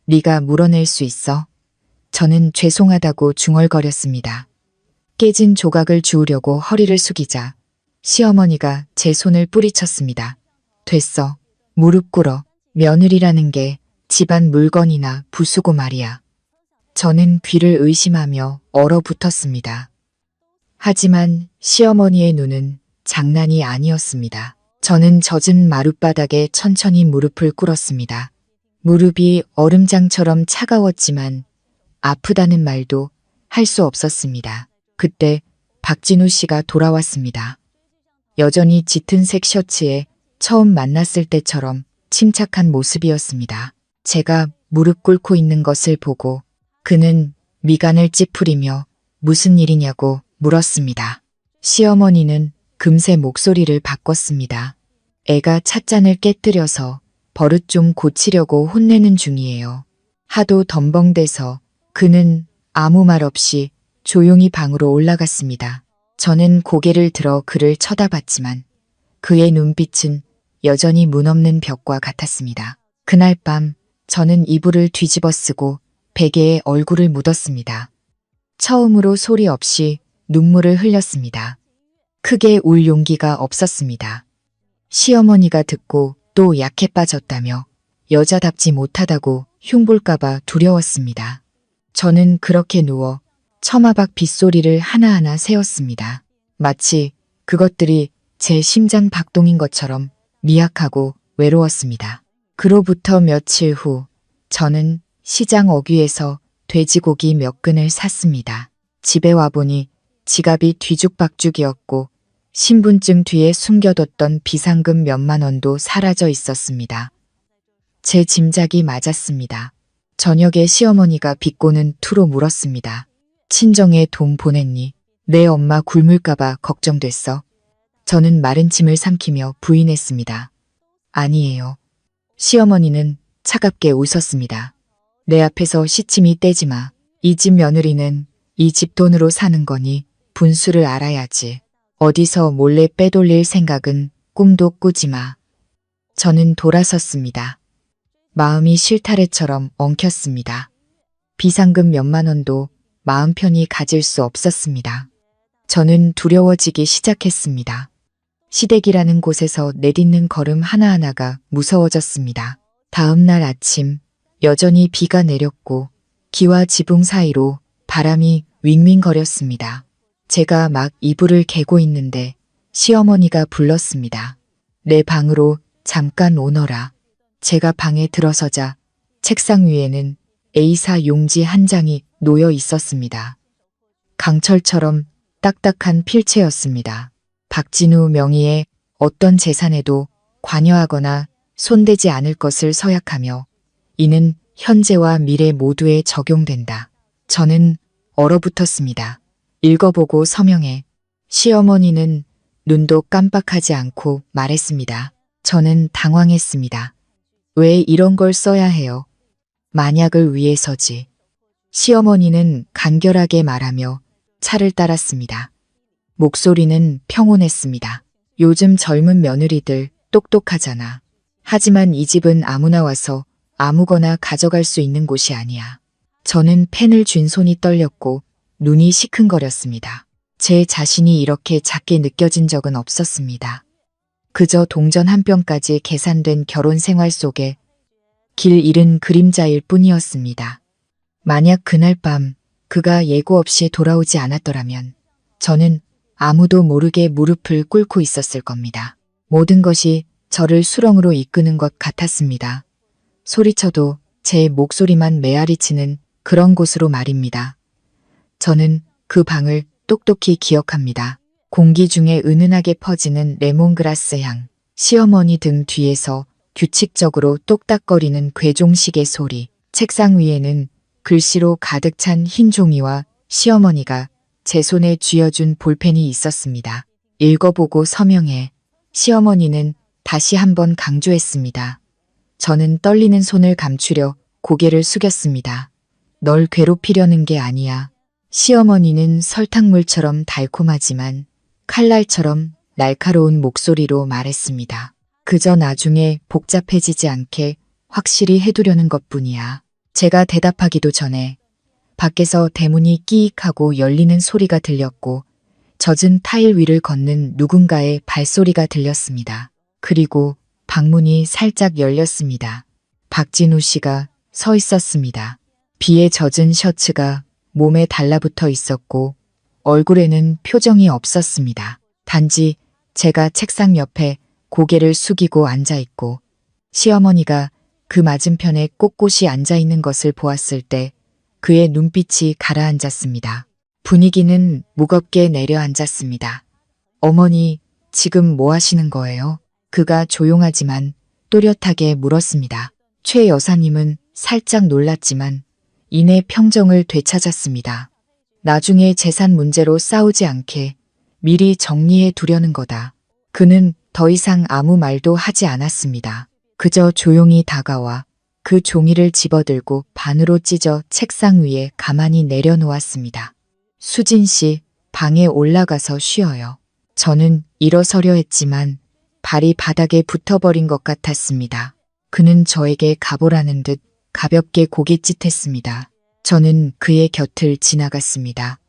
네가 물어낼 수 있어? 저는 죄송하다고 중얼거렸습니다. 깨진 조각을 주우려고 허리를 숙이자 시어머니가 제 손을 뿌리쳤습니다. 됐어. 무릎 꿇어. 며느리라는 게 집안 물건이나 부수고 말이야. 저는 귀를 의심하며 얼어붙었습니다. 하지만 시어머니의 눈은 장난이 아니었습니다. 저는 젖은 마룻바닥에 천천히 무릎을 꿇었습니다. 무릎이 얼음장처럼 차가웠지만 아프다는 말도 할 수 없었습니다. 그때 박진우 씨가 돌아왔습니다. 여전히 짙은 색 셔츠에 처음 만났을 때처럼 침착한 모습이었습니다. 제가 무릎 꿇고 있는 것을 보고 그는 미간을 찌푸리며 무슨 일이냐고 물었습니다. 시어머니는 금세 목소리를 바꿨습니다. 애가 찻잔을 깨뜨려서 버릇 좀 고치려고 혼내는 중이에요. 하도 덤벙대서 그는 아무 말 없이 조용히 방으로 올라갔습니다. 저는 고개를 들어 그를 쳐다봤지만 그의 눈빛은 여전히 문없는 벽과 같았습니다. 그날 밤 저는 이불을 뒤집어 쓰고 베개에 얼굴을 묻었습니다. 처음으로 소리 없이 눈물을 흘렸습니다. 크게 울 용기가 없었습니다. 시어머니가 듣고 또 약해 빠졌다며 여자답지 못하다고 흉볼까봐 두려웠습니다. 저는 그렇게 누워 처마박 빗소리를 하나하나 세었습니다. 마치 그것들이 제 심장 박동인 것처럼 미약하고 외로웠습니다. 그로부터 며칠 후 저는 시장 어귀에서 돼지고기 몇 근을 샀습니다. 집에 와보니 지갑이 뒤죽박죽이었고 신분증 뒤에 숨겨뒀던 비상금 몇만 원도 사라져 있었습니다. 제 짐작이 맞았습니다. 저녁에 시어머니가 비꼬는 투로 물었습니다. 친정에 돈 보냈니? 내 엄마 굶을까봐 걱정됐어. 저는 마른 침을 삼키며 부인했습니다. 아니에요. 시어머니는 차갑게 웃었습니다. 내 앞에서 시치미 떼지 마. 이 집 며느리는 이 집 돈으로 사는 거니 분수를 알아야지. 어디서 몰래 빼돌릴 생각은 꿈도 꾸지 마. 저는 돌아섰습니다. 마음이 실타래처럼 엉켰습니다. 비상금 몇만 원도 마음 편히 가질 수 없었습니다. 저는 두려워지기 시작했습니다. 시댁이라는 곳에서 내딛는 걸음 하나하나가 무서워졌습니다. 다음 날 아침 여전히 비가 내렸고 기와 지붕 사이로 바람이 윙윙거렸습니다. 제가 막 이불을 개고 있는데 시어머니가 불렀습니다. 내 방으로 잠깐 오너라. 제가 방에 들어서자 책상 위에는 A사 용지 한 장이 놓여 있었습니다. 강철처럼 딱딱한 필체였습니다. 박진우 명의의 어떤 재산에도 관여하거나 손대지 않을 것을 서약하며 이는 현재와 미래 모두에 적용된다. 저는 얼어붙었습니다. 읽어보고 서명해. 시어머니는 눈도 깜빡하지 않고 말했습니다. 저는 당황했습니다. 왜 이런 걸 써야 해요? 만약을 위해서지. 시어머니는 간결하게 말하며 차를 따랐습니다. 목소리는 평온했습니다. 요즘 젊은 며느리들 똑똑하잖아. 하지만 이 집은 아무나 와서 아무거나 가져갈 수 있는 곳이 아니야. 저는 펜을 쥔 손이 떨렸고 눈이 시큰거렸습니다. 제 자신이 이렇게 작게 느껴진 적은 없었습니다. 그저 동전 한 뼘까지 계산된 결혼 생활 속에 길 잃은 그림자일 뿐이었습니다. 만약 그날 밤 그가 예고 없이 돌아오지 않았더라면 저는 아무도 모르게 무릎을 꿇고 있었을 겁니다. 모든 것이 저를 수렁으로 이끄는 것 같았습니다. 소리쳐도 제 목소리만 메아리치는 그런 곳으로 말입니다. 저는 그 방을 똑똑히 기억합니다. 공기 중에 은은하게 퍼지는 레몬그라스 향, 시어머니 등 뒤에서 규칙적으로 똑딱거리는 괴종시계 소리, 책상 위에는 글씨로 가득 찬 흰 종이와 시어머니가 제 손에 쥐어준 볼펜이 있었습니다. 읽어보고 서명해. 시어머니는 다시 한번 강조했습니다. 저는 떨리는 손을 감추려 고개를 숙였습니다. 널 괴롭히려는 게 아니야. 시어머니는 설탕물처럼 달콤하지만 칼날처럼 날카로운 목소리로 말했습니다. 그저 나중에 복잡해지지 않게 확실히 해두려는 것뿐이야. 제가 대답하기도 전에 밖에서 대문이 끼익하고 열리는 소리가 들렸고 젖은 타일 위를 걷는 누군가의 발소리가 들렸습니다. 그리고 방문이 살짝 열렸습니다. 박진우 씨가 서 있었습니다. 비에 젖은 셔츠가 몸에 달라붙어 있었고 얼굴에는 표정이 없었습니다. 단지 제가 책상 옆에 고개를 숙이고 앉아 있고 시어머니가 그 맞은편에 꼿꼿이 앉아 있는 것을 보았을 때 그의 눈빛이 가라앉았습니다. 분위기는 무겁게 내려앉았습니다. 어머니, 지금 뭐 하시는 거예요? 그가 조용하지만 또렷하게 물었습니다. 최 여사님은 살짝 놀랐지만 이내 평정을 되찾았습니다. 나중에 재산 문제로 싸우지 않게 미리 정리해 두려는 거다. 그는 더 이상 아무 말도 하지 않았습니다. 그저 조용히 다가와 그 종이를 집어들고 반으로 찢어 책상 위에 가만히 내려놓았습니다. 수진 씨, 방에 올라가서 쉬어요. 저는 일어서려 했지만 발이 바닥에 붙어버린 것 같았습니다. 그는 저에게 가보라는 듯 가볍게 고깃짓했습니다. 저는 그의 곁을 지나갔습니다.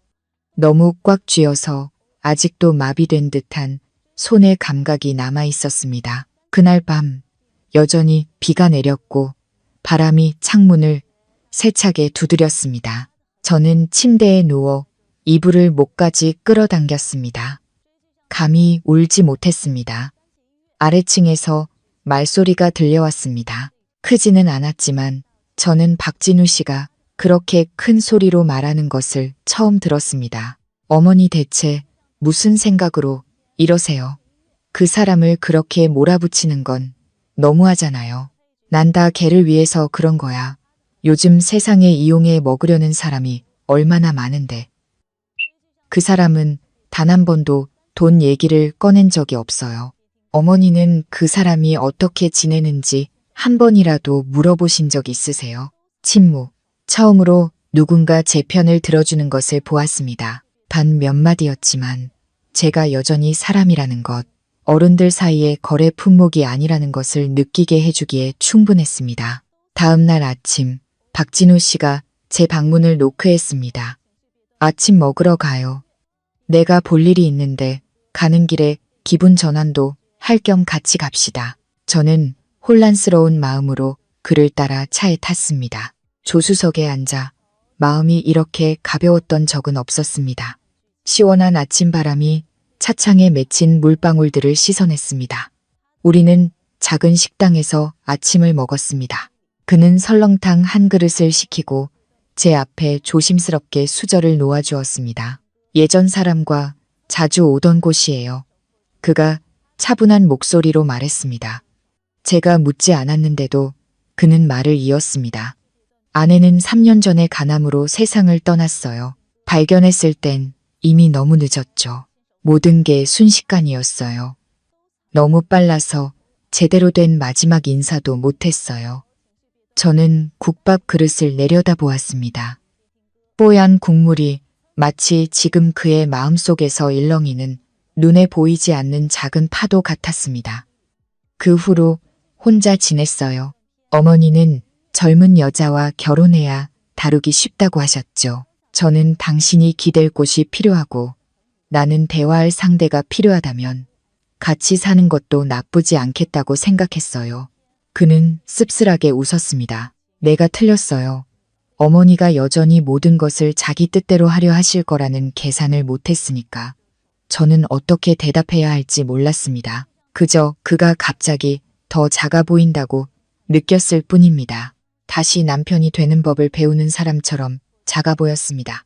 너무 꽉 쥐어서 아직도 마비된 듯한 손의 감각이 남아 있었습니다. 그날 밤 여전히 비가 내렸고 바람이 창문을 세차게 두드렸습니다. 저는 침대에 누워 이불을 목까지 끌어당겼습니다. 감히 울지 못했습니다. 아래층에서 말소리가 들려왔습니다. 크지는 않았지만 저는 박진우 씨가 그렇게 큰 소리로 말하는 것을 처음 들었습니다. 어머니 대체 무슨 생각으로 이러세요? 그 사람을 그렇게 몰아붙이는 건 너무하잖아요. 난 다 걔를 위해서 그런 거야. 요즘 세상에 이용해 먹으려는 사람이 얼마나 많은데. 그 사람은 단 한 번도 돈 얘기를 꺼낸 적이 없어요. 어머니는 그 사람이 어떻게 지내는지 한 번이라도 물어보신 적 있으세요? 침묵. 처음으로 누군가 제 편을 들어주는 것을 보았습니다. 단 몇 마디였지만 제가 여전히 사람이라는 것, 어른들 사이의 거래 품목이 아니라는 것을 느끼게 해주기에 충분했습니다. 다음 날 아침, 박진우 씨가 제 방문을 노크했습니다. 아침 먹으러 가요. 내가 볼 일이 있는데 가는 길에 기분 전환도 할 겸 같이 갑시다. 저는 혼란스러운 마음으로 그를 따라 차에 탔습니다. 조수석에 앉아 마음이 이렇게 가벼웠던 적은 없었습니다. 시원한 아침바람이 차창에 맺힌 물방울들을 씻어냈습니다. 우리는 작은 식당에서 아침을 먹었습니다. 그는 설렁탕 한 그릇을 시키고 제 앞에 조심스럽게 수저를 놓아주었습니다. 예전 사람과 자주 오던 곳이에요. 그가 차분한 목소리로 말했습니다. 제가 묻지 않았는데도 그는 말을 이었습니다. 아내는 3년 전에 간암으로 세상을 떠났어요. 발견했을 땐 이미 너무 늦었죠. 모든 게 순식간이었어요. 너무 빨라서 제대로 된 마지막 인사도 못했어요. 저는 국밥 그릇을 내려다보았습니다. 뽀얀 국물이 마치 지금 그의 마음속에서 일렁이는 눈에 보이지 않는 작은 파도 같았습니다. 그 후로 혼자 지냈어요. 어머니는 젊은 여자와 결혼해야 다루기 쉽다고 하셨죠. 저는 당신이 기댈 곳이 필요하고 나는 대화할 상대가 필요하다면 같이 사는 것도 나쁘지 않겠다고 생각했어요. 그는 씁쓸하게 웃었습니다. 내가 틀렸어요. 어머니가 여전히 모든 것을 자기 뜻대로 하려 하실 거라는 계산을 못했으니까. 저는 어떻게 대답해야 할지 몰랐습니다. 그저 그가 갑자기 더 작아 보인다고 느꼈을 뿐입니다. 다시 남편이 되는 법을 배우는 사람처럼 작아 보였습니다.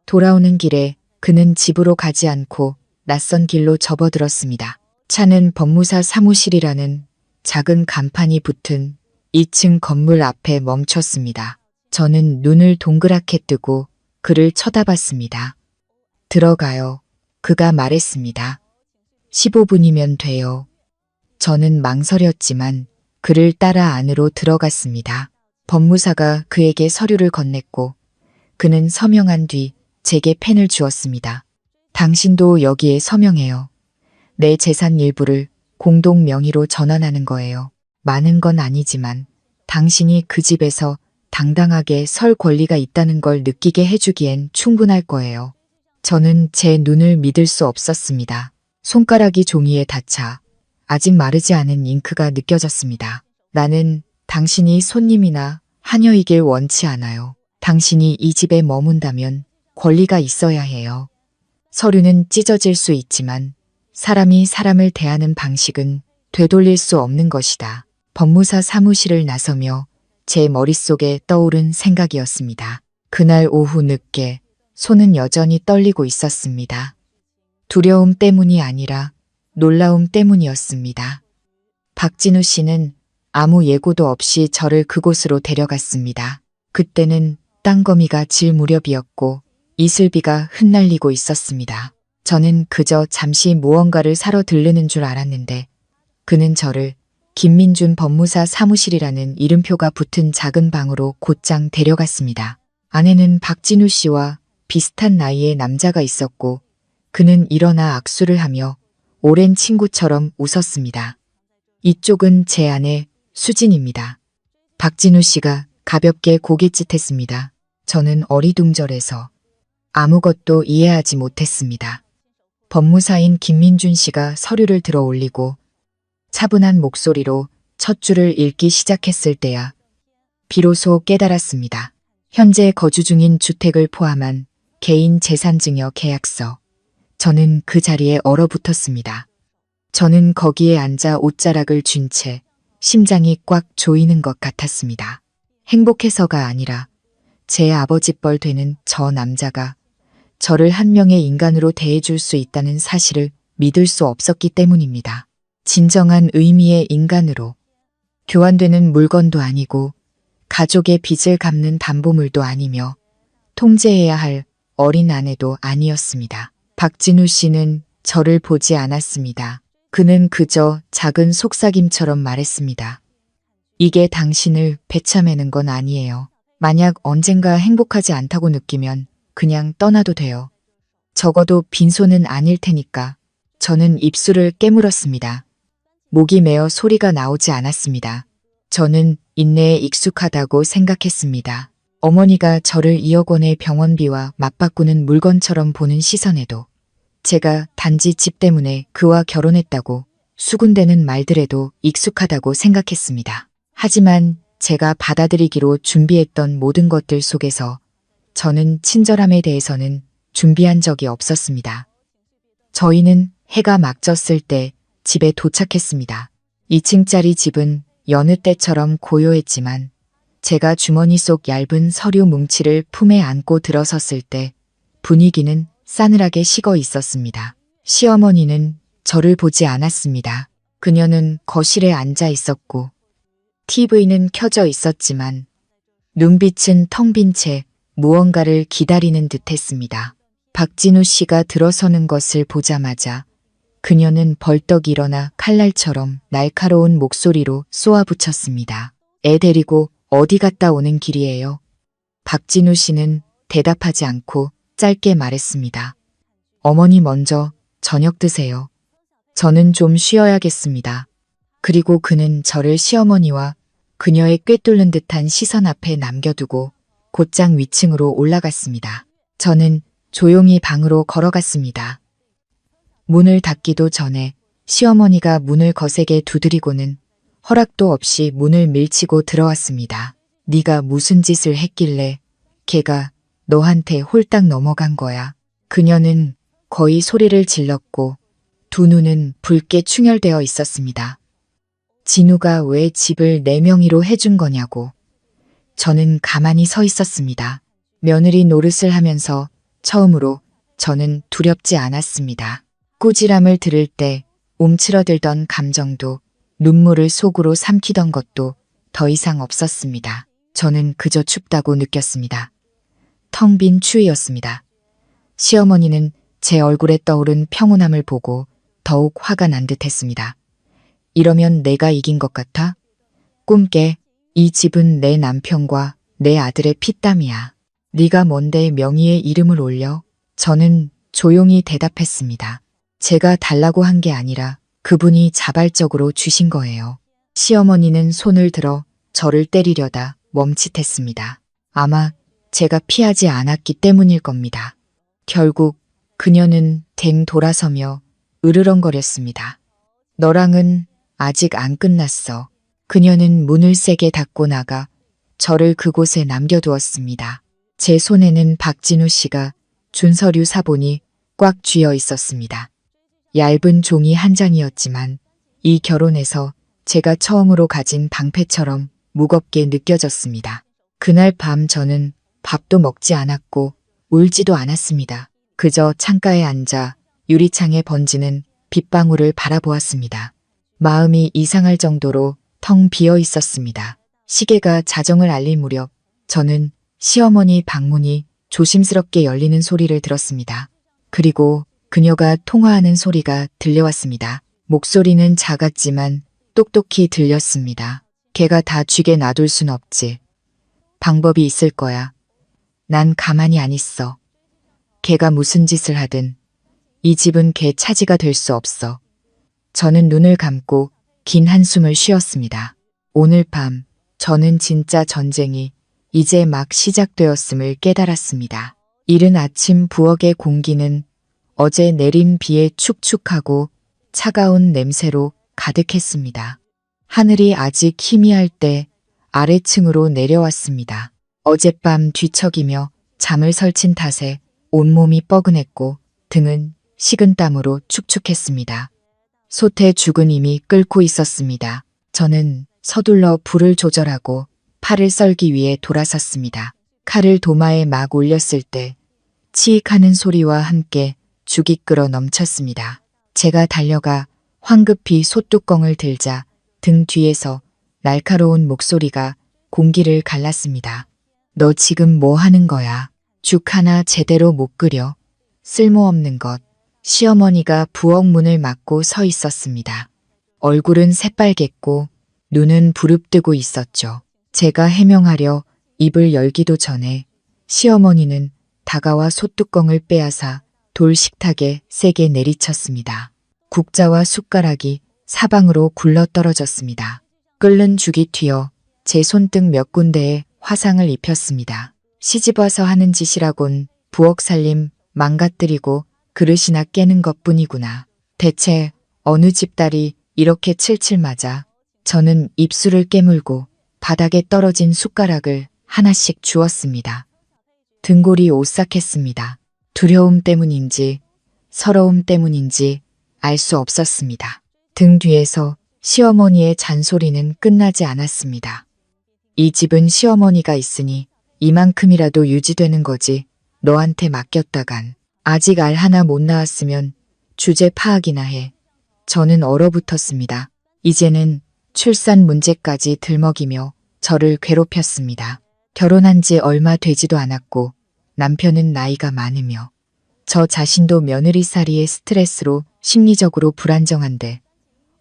돌아오는 길에 그는 집으로 가지 않고 낯선 길로 접어들었습니다. 차는 법무사 사무실이라는 작은 간판이 붙은 2층 건물 앞에 멈췄습니다. 저는 눈을 동그랗게 뜨고 그를 쳐다봤습니다. 들어가요. 그가 말했습니다. 15분이면 돼요. 저는 망설였지만 그를 따라 안으로 들어갔습니다. 법무사가 그에게 서류를 건넸고 그는 서명한 뒤 제게 펜을 주었습니다. 당신도 여기에 서명해요. 내 재산 일부를 공동 명의로 전환하는 거예요. 많은 건 아니지만 당신이 그 집에서 당당하게 설 권리가 있다는 걸 느끼게 해주기엔 충분할 거예요. 저는 제 눈을 믿을 수 없었습니다. 손가락이 종이에 닿자 아직 마르지 않은 잉크가 느껴졌습니다. 나는 당신이 손님이나 하녀이길 원치 않아요. 당신이 이 집에 머문다면 권리가 있어야 해요. 서류는 찢어질 수 있지만 사람이 사람을 대하는 방식은 되돌릴 수 없는 것이다. 법무사 사무실을 나서며 제 머릿속에 떠오른 생각이었습니다. 그날 오후 늦게 손은 여전히 떨리고 있었습니다. 두려움 때문이 아니라 놀라움 때문이었습니다. 박진우 씨는 아무 예고도 없이 저를 그곳으로 데려갔습니다. 그때는 땅거미가 질 무렵이었고 이슬비가 흩날리고 있었습니다. 저는 그저 잠시 무언가를 사러 들르는 줄 알았는데 그는 저를 김민준 법무사 사무실이라는 이름표가 붙은 작은 방으로 곧장 데려갔습니다. 안에는 박진우 씨와 비슷한 나이의 남자가 있었고 그는 일어나 악수를 하며 오랜 친구처럼 웃었습니다. 이쪽은 제 아내 수진입니다. 박진우 씨가 가볍게 고깃짓했습니다. 저는 어리둥절해서 아무것도 이해하지 못했습니다. 법무사인 김민준 씨가 서류를 들어 올리고 차분한 목소리로 첫 줄을 읽기 시작했을 때야 비로소 깨달았습니다. 현재 거주 중인 주택을 포함한 개인 재산증여 계약서. 저는 그 자리에 얼어붙었습니다. 저는 거기에 앉아 옷자락을 쥔 채 심장이 꽉 조이는 것 같았습니다. 행복해서가 아니라 제 아버지뻘 되는 저 남자가 저를 한 명의 인간으로 대해줄 수 있다는 사실을 믿을 수 없었기 때문입니다. 진정한 의미의 인간으로 교환되는 물건도 아니고 가족의 빚을 갚는 담보물도 아니며 통제해야 할 어린 아내도 아니었습니다. 박진우 씨는 저를 보지 않았습니다. 그는 그저 작은 속삭임처럼 말했습니다. 이게 당신을 배참하는 건 아니에요. 만약 언젠가 행복하지 않다고 느끼면 그냥 떠나도 돼요. 적어도 빈손은 아닐 테니까. 저는 입술을 깨물었습니다. 목이 메어 소리가 나오지 않았습니다. 저는 인내에 익숙하다고 생각했습니다. 어머니가 저를 2억 원의 병원비와 맞바꾸는 물건처럼 보는 시선에도 제가 단지 집 때문에 그와 결혼했다고 수군대는 말들에도 익숙하다고 생각했습니다. 하지만 제가 받아들이기로 준비했던 모든 것들 속에서 저는 친절함에 대해서는 준비한 적이 없었습니다. 저희는 해가 막 졌을 때 집에 도착했습니다. 2층짜리 집은 여느 때처럼 고요했지만 제가 주머니 속 얇은 서류 뭉치를 품에 안고 들어섰을 때 분위기는 싸늘하게 식어 있었습니다. 시어머니는 저를 보지 않았습니다. 그녀는 거실에 앉아 있었고 TV는 켜져 있었지만 눈빛은 텅 빈 채 무언가를 기다리는 듯했습니다. 박진우 씨가 들어서는 것을 보자마자 그녀는 벌떡 일어나 칼날처럼 날카로운 목소리로 쏘아붙였습니다. 애 데리고 어디 갔다 오는 길이에요? 박진우 씨는 대답하지 않고 짧게 말했습니다. 어머니 먼저 저녁 드세요. 저는 좀 쉬어야겠습니다. 그리고 그는 저를 시어머니와 그녀의 꿰뚫는 듯한 시선 앞에 남겨두고 곧장 위층으로 올라갔습니다. 저는 조용히 방으로 걸어갔습니다. 문을 닫기도 전에 시어머니가 문을 거세게 두드리고는 허락도 없이 문을 밀치고 들어왔습니다. 네가 무슨 짓을 했길래 걔가 너한테 홀딱 넘어간 거야. 그녀는 거의 소리를 질렀고 두 눈은 붉게 충혈되어 있었습니다. 진우가 왜 집을 내 명의로 해준 거냐고. 저는 가만히 서 있었습니다. 며느리 노릇을 하면서 처음으로 저는 두렵지 않았습니다. 꾸지람을 들을 때 움츠러들던 감정도 눈물을 속으로 삼키던 것도 더 이상 없었습니다. 저는 그저 춥다고 느꼈습니다. 텅 빈 추위였습니다. 시어머니는 제 얼굴에 떠오른 평온함을 보고 더욱 화가 난 듯했습니다. 이러면 내가 이긴 것 같아? 꿈깨. 이 집은 내 남편과 내 아들의 피땀이야. 네가 뭔데 명의의 이름을 올려? 저는 조용히 대답했습니다. 제가 달라고 한 게 아니라 그분이 자발적으로 주신 거예요. 시어머니는 손을 들어 저를 때리려다 멈칫했습니다. 아마 제가 피하지 않았기 때문일 겁니다. 결국 그녀는 댕 돌아서며 으르렁거렸습니다. 너랑은 아직 안 끝났어. 그녀는 문을 세게 닫고 나가 저를 그곳에 남겨두었습니다. 제 손에는 박진우 씨가 준 서류 사본이 꽉 쥐어 있었습니다. 얇은 종이 한 장이었지만 이 결혼에서 제가 처음으로 가진 방패처럼 무겁게 느껴졌습니다. 그날 밤 저는 밥도 먹지 않았고 울지도 않았습니다. 그저 창가에 앉아 유리창에 번지는 빗방울을 바라보았습니다. 마음이 이상할 정도로 텅 비어 있었습니다. 시계가 자정을 알릴 무렵 저는 시어머니 방문이 조심스럽게 열리는 소리를 들었습니다. 그리고 그녀가 통화하는 소리가 들려왔습니다. 목소리는 작았지만 똑똑히 들렸습니다. 걔가 다 쥐게 놔둘 순 없지. 방법이 있을 거야. 난 가만히 안 있어. 걔가 무슨 짓을 하든 이 집은 걔 차지가 될 수 없어. 저는 눈을 감고 긴 한숨을 쉬었습니다. 오늘 밤 저는 진짜 전쟁이 이제 막 시작되었음을 깨달았습니다. 이른 아침 부엌의 공기는 어제 내린 비에 축축하고 차가운 냄새로 가득했습니다. 하늘이 아직 희미할 때 아래층으로 내려왔습니다. 어젯밤 뒤척이며 잠을 설친 탓에 온몸이 뻐근했고 등은 식은땀으로 축축했습니다. 솥에 죽은 이미 끓고 있었습니다. 저는 서둘러 불을 조절하고 팔을 썰기 위해 돌아섰습니다. 칼을 도마에 막 올렸을 때 치익하는 소리와 함께 죽이 끓어 넘쳤습니다. 제가 달려가 황급히 솥뚜껑을 들자 등 뒤에서 날카로운 목소리가 공기를 갈랐습니다. 너 지금 뭐 하는 거야? 죽 하나 제대로 못 끓여. 쓸모없는 것. 시어머니가 부엌 문을 막고 서 있었습니다. 얼굴은 새빨갰고 눈은 부릅뜨고 있었죠. 제가 해명하려 입을 열기도 전에 시어머니는 다가와 솥뚜껑을 빼앗아 돌 식탁에 세게 내리쳤습니다. 국자와 숟가락이 사방으로 굴러떨어졌습니다. 끓는 죽이 튀어 제 손등 몇 군데에 화상을 입혔습니다. 시집와서 하는 짓이라곤 부엌 살림 망가뜨리고 그릇이나 깨는 것뿐이구나. 대체 어느 집딸이 이렇게 칠칠 맞아. 저는 입술을 깨물고 바닥에 떨어진 숟가락을 하나씩 주웠습니다. 등골이 오싹했습니다. 두려움 때문인지 서러움 때문인지 알 수 없었습니다. 등 뒤에서 시어머니의 잔소리는 끝나지 않았습니다. 이 집은 시어머니가 있으니 이만큼이라도 유지되는 거지. 너한테 맡겼다간 아직 알 하나 못 낳았으면 주제 파악이나 해. 저는 얼어붙었습니다. 이제는 출산 문제까지 들먹이며 저를 괴롭혔습니다. 결혼한 지 얼마 되지도 않았고 남편은 나이가 많으며 저 자신도 며느리살이의 스트레스로 심리적으로 불안정한데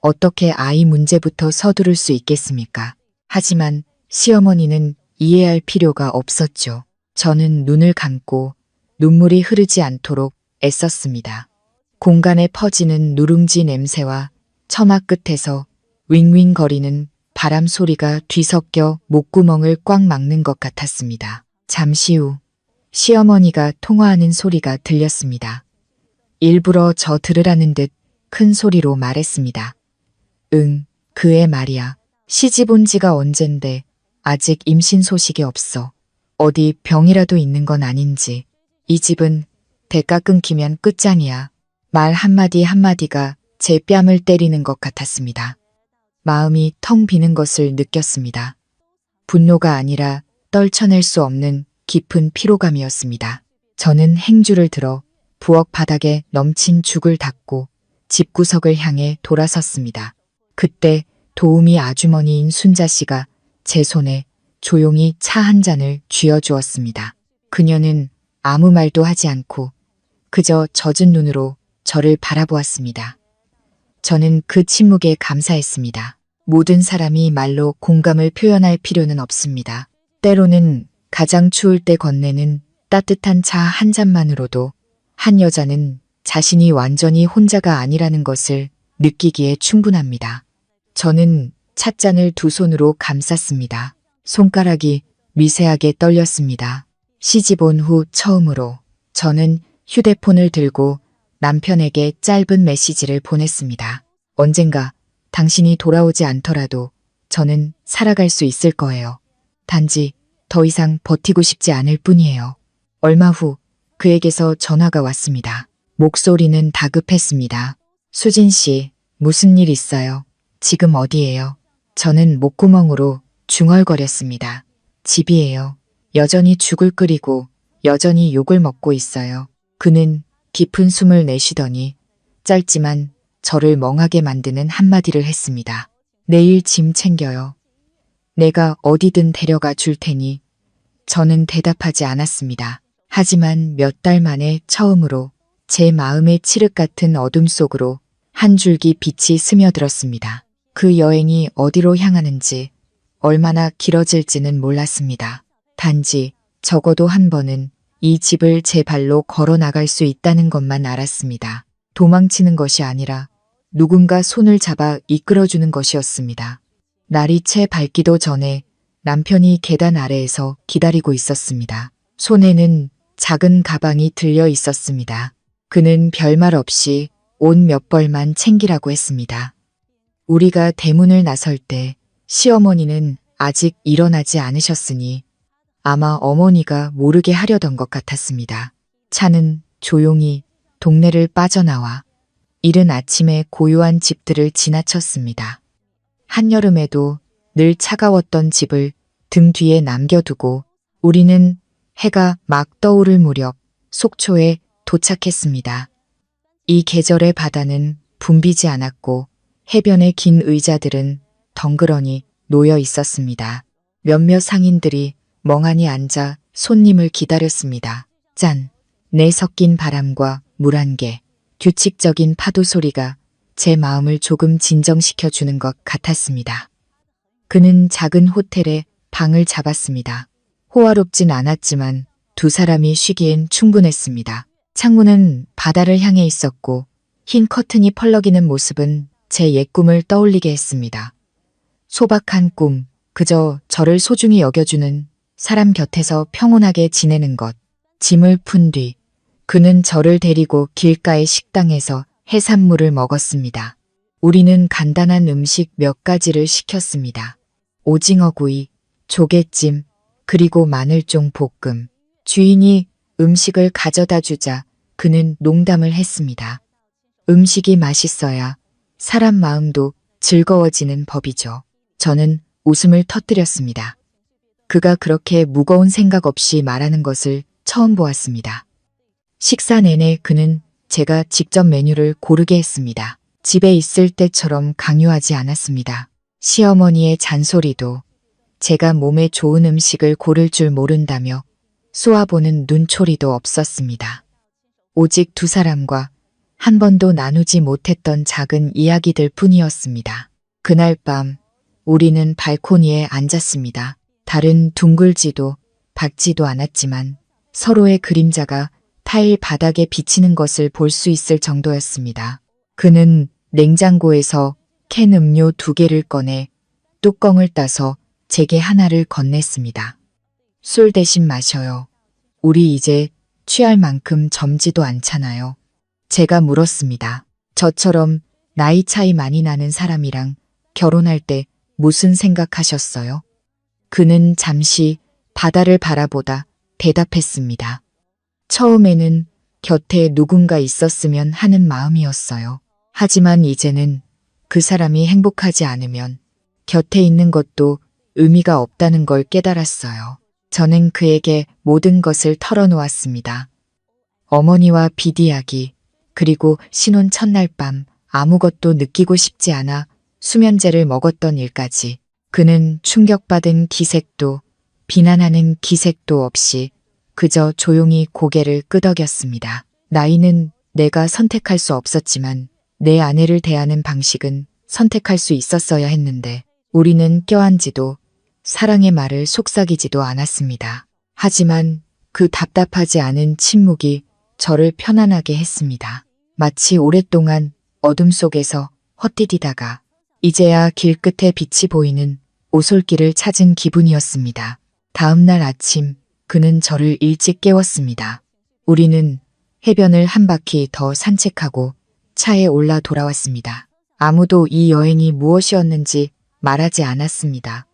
어떻게 아이 문제부터 서두를 수 있겠습니까? 하지만 시어머니는 이해할 필요가 없었죠. 저는 눈을 감고 눈물이 흐르지 않도록 애썼습니다. 공간에 퍼지는 누룽지 냄새와 처마 끝에서 윙윙거리는 바람 소리가 뒤섞여 목구멍을 꽉 막는 것 같았습니다. 잠시 후 시어머니가 통화하는 소리가 들렸습니다. 일부러 저 들으라는 듯 큰 소리로 말했습니다. 응, 그애 말이야. 시집 온 지가 언젠데 아직 임신 소식이 없어. 어디 병이라도 있는 건 아닌지. 이 집은 대가 끊기면 끝장이야. 말 한마디 한마디가 제 뺨을 때리는 것 같았습니다. 마음이 텅 비는 것을 느꼈습니다. 분노가 아니라 떨쳐낼 수 없는 깊은 피로감이었습니다. 저는 행주를 들어 부엌 바닥에 넘친 죽을 닦고 집구석을 향해 돌아섰습니다. 그때 도우미 아주머니인 순자 씨가 제 손에 조용히 차 한 잔을 쥐어주었습니다. 그녀는 아무 말도 하지 않고 그저 젖은 눈으로 저를 바라보았습니다. 저는 그 침묵에 감사했습니다. 모든 사람이 말로 공감을 표현할 필요는 없습니다. 때로는 가장 추울 때 건네는 따뜻한 차 한 잔만으로도 한 여자는 자신이 완전히 혼자가 아니라는 것을 느끼기에 충분합니다. 저는 찻잔을 두 손으로 감쌌습니다. 손가락이 미세하게 떨렸습니다. 시집 온 후 처음으로 저는 휴대폰을 들고 남편에게 짧은 메시지를 보냈습니다. 언젠가 당신이 돌아오지 않더라도 저는 살아갈 수 있을 거예요. 단지 더 이상 버티고 싶지 않을 뿐이에요. 얼마 후 그에게서 전화가 왔습니다. 목소리는 다급했습니다. 수진 씨, 무슨 일 있어요? 지금 어디예요? 저는 목구멍으로 중얼거렸습니다. 집이에요. 여전히 죽을 끓이고 여전히 욕을 먹고 있어요. 그는 깊은 숨을 내쉬더니 짧지만 저를 멍하게 만드는 한마디를 했습니다. 내일 짐 챙겨요. 내가 어디든 데려가 줄 테니. 저는 대답하지 않았습니다. 하지만 몇 달 만에 처음으로 제 마음의 칠흑 같은 어둠 속으로 한 줄기 빛이 스며들었습니다. 그 여행이 어디로 향하는지 얼마나 길어질지는 몰랐습니다. 단지 적어도 한 번은 이 집을 제 발로 걸어 나갈 수 있다는 것만 알았습니다. 도망치는 것이 아니라 누군가 손을 잡아 이끌어주는 것이었습니다. 날이 채 밝기도 전에 남편이 계단 아래에서 기다리고 있었습니다. 손에는 작은 가방이 들려 있었습니다. 그는 별말 없이 옷 몇 벌만 챙기라고 했습니다. 우리가 대문을 나설 때 시어머니는 아직 일어나지 않으셨으니 아마 어머니가 모르게 하려던 것 같았습니다. 차는 조용히 동네를 빠져나와 이른 아침에 고요한 집들을 지나쳤습니다. 한여름에도 늘 차가웠던 집을 등 뒤에 남겨두고 우리는 해가 막 떠오를 무렵 속초에 도착했습니다. 이 계절의 바다는 붐비지 않았고 해변의 긴 의자들은 덩그러니 놓여 있었습니다. 몇몇 상인들이 멍하니 앉아 손님을 기다렸습니다. 짠! 내 섞인 바람과 물 한 개, 규칙적인 파도 소리가 제 마음을 조금 진정시켜 주는 것 같았습니다. 그는 작은 호텔에 방을 잡았습니다. 호화롭진 않았지만 두 사람이 쉬기엔 충분했습니다. 창문은 바다를 향해 있었고 흰 커튼이 펄럭이는 모습은 제 옛 꿈을 떠올리게 했습니다. 소박한 꿈, 그저 저를 소중히 여겨주는 사람 곁에서 평온하게 지내는 것. 짐을 푼 뒤 그는 저를 데리고 길가의 식당에서 해산물을 먹었습니다. 우리는 간단한 음식 몇 가지를 시켰습니다. 오징어구이, 조개찜, 그리고 마늘종 볶음. 주인이 음식을 가져다 주자 그는 농담을 했습니다. 음식이 맛있어야 사람 마음도 즐거워지는 법이죠. 저는 웃음을 터뜨렸습니다. 그가 그렇게 무거운 생각 없이 말하는 것을 처음 보았습니다. 식사 내내 그는 제가 직접 메뉴를 고르게 했습니다. 집에 있을 때처럼 강요하지 않았습니다. 시어머니의 잔소리도 제가 몸에 좋은 음식을 고를 줄 모른다며 쏘아보는 눈초리도 없었습니다. 오직 두 사람과 한 번도 나누지 못했던 작은 이야기들 뿐이었습니다. 그날 밤 우리는 발코니에 앉았습니다. 달은 둥글지도 밝지도 않았지만 서로의 그림자가 타일 바닥에 비치는 것을 볼 수 있을 정도였습니다. 그는 냉장고에서 캔 음료 2개를 꺼내 뚜껑을 따서 제게 하나를 건넸습니다. 술 대신 마셔요. 우리 이제 취할 만큼 젊지도 않잖아요. 제가 물었습니다. 저처럼 나이 차이 많이 나는 사람이랑 결혼할 때 무슨 생각하셨어요? 그는 잠시 바다를 바라보다 대답했습니다. 처음에는 곁에 누군가 있었으면 하는 마음이었어요. 하지만 이제는 그 사람이 행복하지 않으면 곁에 있는 것도 의미가 없다는 걸 깨달았어요. 저는 그에게 모든 것을 털어놓았습니다. 어머니와 빚 이야기, 그리고 신혼 첫날 밤 아무것도 느끼고 싶지 않아 수면제를 먹었던 일까지. 그는 충격받은 기색도 비난하는 기색도 없이 그저 조용히 고개를 끄덕였습니다. 나이는 내가 선택할 수 없었지만 내 아내를 대하는 방식은 선택할 수 있었어야 했는데 우리는 껴안지도 사랑의 말을 속삭이지도 않았습니다. 하지만 그 답답하지 않은 침묵이 저를 편안하게 했습니다. 마치 오랫동안 어둠 속에서 헛디디다가 이제야 길끝에 빛이 보이는 오솔길을 찾은 기분이었습니다. 다음 날 아침 그는 저를 일찍 깨웠습니다. 우리는 해변을 한 바퀴 더 산책하고 차에 올라 돌아왔습니다. 아무도 이 여행이 무엇이었는지 말하지 않았습니다.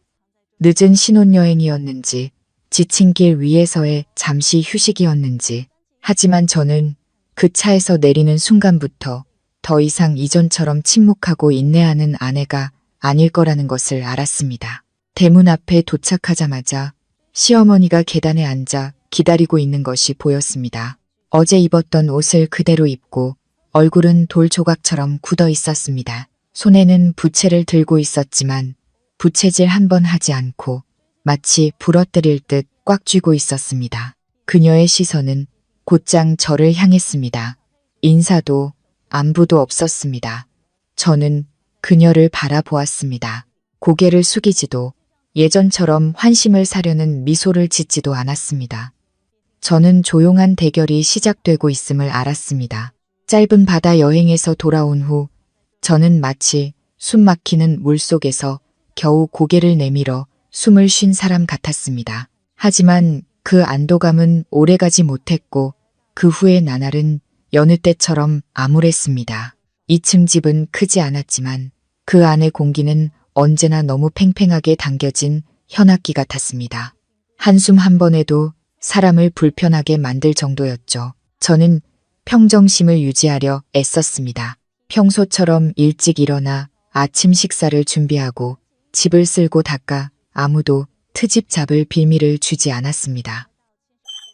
늦은 신혼여행이었는지 지친 길 위에서의 잠시 휴식이었는지. 하지만 저는 그 차에서 내리는 순간부터 더 이상 이전처럼 침묵하고 인내하는 아내가 아닐 거라는 것을 알았습니다. 대문 앞에 도착하자마자 시어머니가 계단에 앉아 기다리고 있는 것이 보였습니다. 어제 입었던 옷을 그대로 입고 얼굴은 돌 조각처럼 굳어 있었습니다. 손에는 부채를 들고 있었지만 부채질 한 번 하지 않고 마치 부러뜨릴 듯 꽉 쥐고 있었습니다. 그녀의 시선은 곧장 저를 향했습니다. 인사도 안부도 없었습니다. 저는 그녀를 바라보았습니다. 고개를 숙이지도 예전처럼 환심을 사려는 미소를 짓지도 않았습니다. 저는 조용한 대결이 시작되고 있음을 알았습니다. 짧은 바다 여행에서 돌아온 후 저는 마치 숨 막히는 물속에서 겨우 고개를 내밀어 숨을 쉰 사람 같았습니다. 하지만 그 안도감은 오래가지 못했고 그 후의 나날은 여느 때처럼 암울했습니다. 2층 집은 크지 않았지만 그 안의 공기는 언제나 너무 팽팽하게 당겨진 현악기 같았습니다. 한숨 한 번에도 사람을 불편하게 만들 정도였죠. 저는 평정심을 유지하려 애썼습니다. 평소처럼 일찍 일어나 아침 식사를 준비하고 집을 쓸고 닦아 아무도 트집 잡을 빌미를 주지 않았습니다.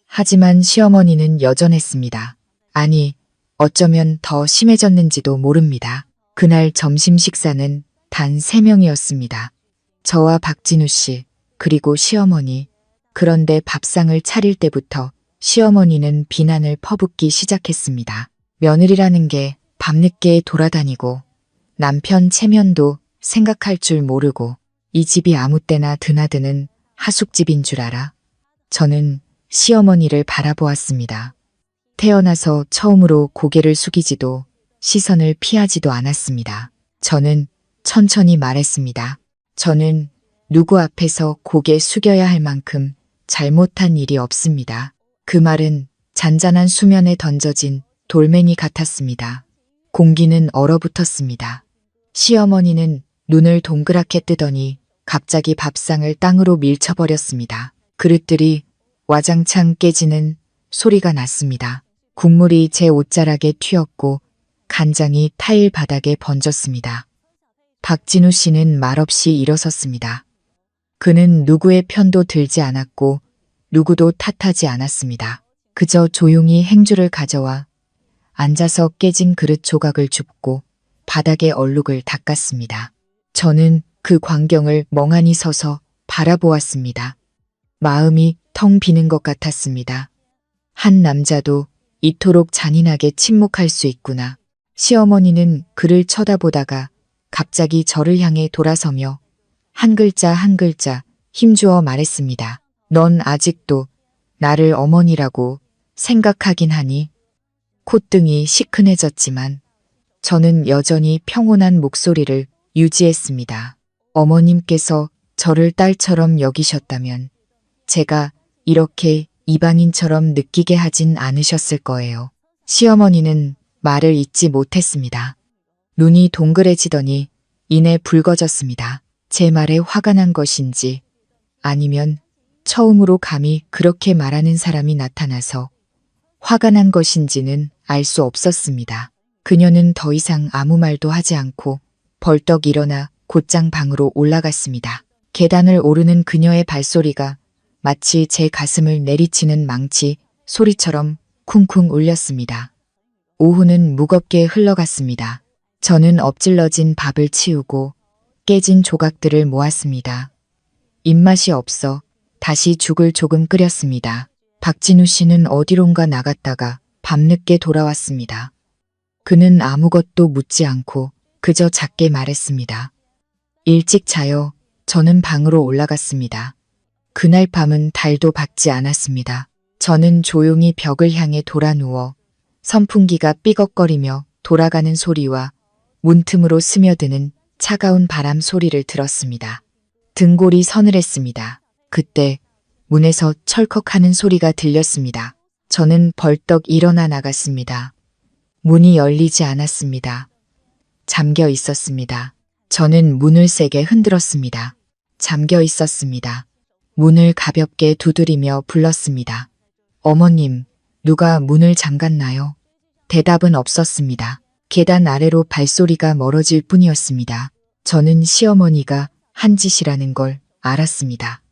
하지만 시어머니는 여전했습니다. 아니, 어쩌면 더 심해졌는지도 모릅니다. 그날 점심 식사는 단 3명이었습니다. 저와 박진우 씨, 그리고 시어머니. 그런데 밥상을 차릴 때부터 시어머니는 비난을 퍼붓기 시작했습니다. 며느리라는 게 밤늦게 돌아다니고 남편 체면도 생각할 줄 모르고 이 집이 아무 때나 드나드는 하숙집인 줄 알아. 저는 시어머니를 바라보았습니다. 태어나서 처음으로 고개를 숙이지도 시선을 피하지도 않았습니다. 저는 천천히 말했습니다. 저는 누구 앞에서 고개 숙여야 할 만큼 잘못한 일이 없습니다. 그 말은 잔잔한 수면에 던져진 돌멩이 같았습니다. 공기는 얼어붙었습니다. 시어머니는 눈을 동그랗게 뜨더니 갑자기 밥상을 땅으로 밀쳐버렸습니다. 그릇들이 와장창 깨지는 소리가 났습니다. 국물이 제 옷자락에 튀었고 간장이 타일 바닥에 번졌습니다. 박진우 씨는 말없이 일어섰습니다. 그는 누구의 편도 들지 않았고 누구도 탓하지 않았습니다. 그저 조용히 행주를 가져와 앉아서 깨진 그릇 조각을 줍고 바닥에 얼룩을 닦았습니다. 저는 그 광경을 멍하니 서서 바라보았습니다. 마음이 텅 비는 것 같았습니다. 한 남자도 이토록 잔인하게 침묵할 수 있구나. 시어머니는 그를 쳐다보다가 갑자기 저를 향해 돌아서며 한 글자 한 글자 힘주어 말했습니다. 넌 아직도 나를 어머니라고 생각하긴 하니? 콧등이 시큰해졌지만 저는 여전히 평온한 목소리를 유지했습니다. 어머님께서 저를 딸처럼 여기셨다면 제가 이렇게 이방인처럼 느끼게 하진 않으셨을 거예요. 시어머니는 말을 잇지 못했습니다. 눈이 동그래지더니 이내 붉어졌습니다. 제 말에 화가 난 것인지 아니면 처음으로 감히 그렇게 말하는 사람이 나타나서 화가 난 것인지는 알 수 없었습니다. 그녀는 더 이상 아무 말도 하지 않고 벌떡 일어나 곧장 방으로 올라갔습니다. 계단을 오르는 그녀의 발소리가 마치 제 가슴을 내리치는 망치 소리처럼 쿵쿵 울렸습니다. 오후는 무겁게 흘러갔습니다. 저는 엎질러진 밥을 치우고 깨진 조각들을 모았습니다. 입맛이 없어 다시 죽을 조금 끓였습니다. 박진우 씨는 어디론가 나갔다가 밤늦게 돌아왔습니다. 그는 아무것도 묻지 않고 그저 작게 말했습니다. 일찍 자요. 저는 방으로 올라갔습니다. 그날 밤은 달도 밝지 않았습니다. 저는 조용히 벽을 향해 돌아 누워 선풍기가 삐걱거리며 돌아가는 소리와 문틈으로 스며드는 차가운 바람 소리를 들었습니다. 등골이 서늘했습니다. 그때 문에서 철컥하는 소리가 들렸습니다. 저는 벌떡 일어나 나갔습니다. 문이 열리지 않았습니다. 잠겨 있었습니다. 저는 문을 세게 흔들었습니다. 잠겨 있었습니다. 문을 가볍게 두드리며 불렀습니다. 어머님, 누가 문을 잠갔나요? 대답은 없었습니다. 계단 아래로 발소리가 멀어질 뿐이었습니다. 저는 시어머니가 한 짓이라는 걸 알았습니다.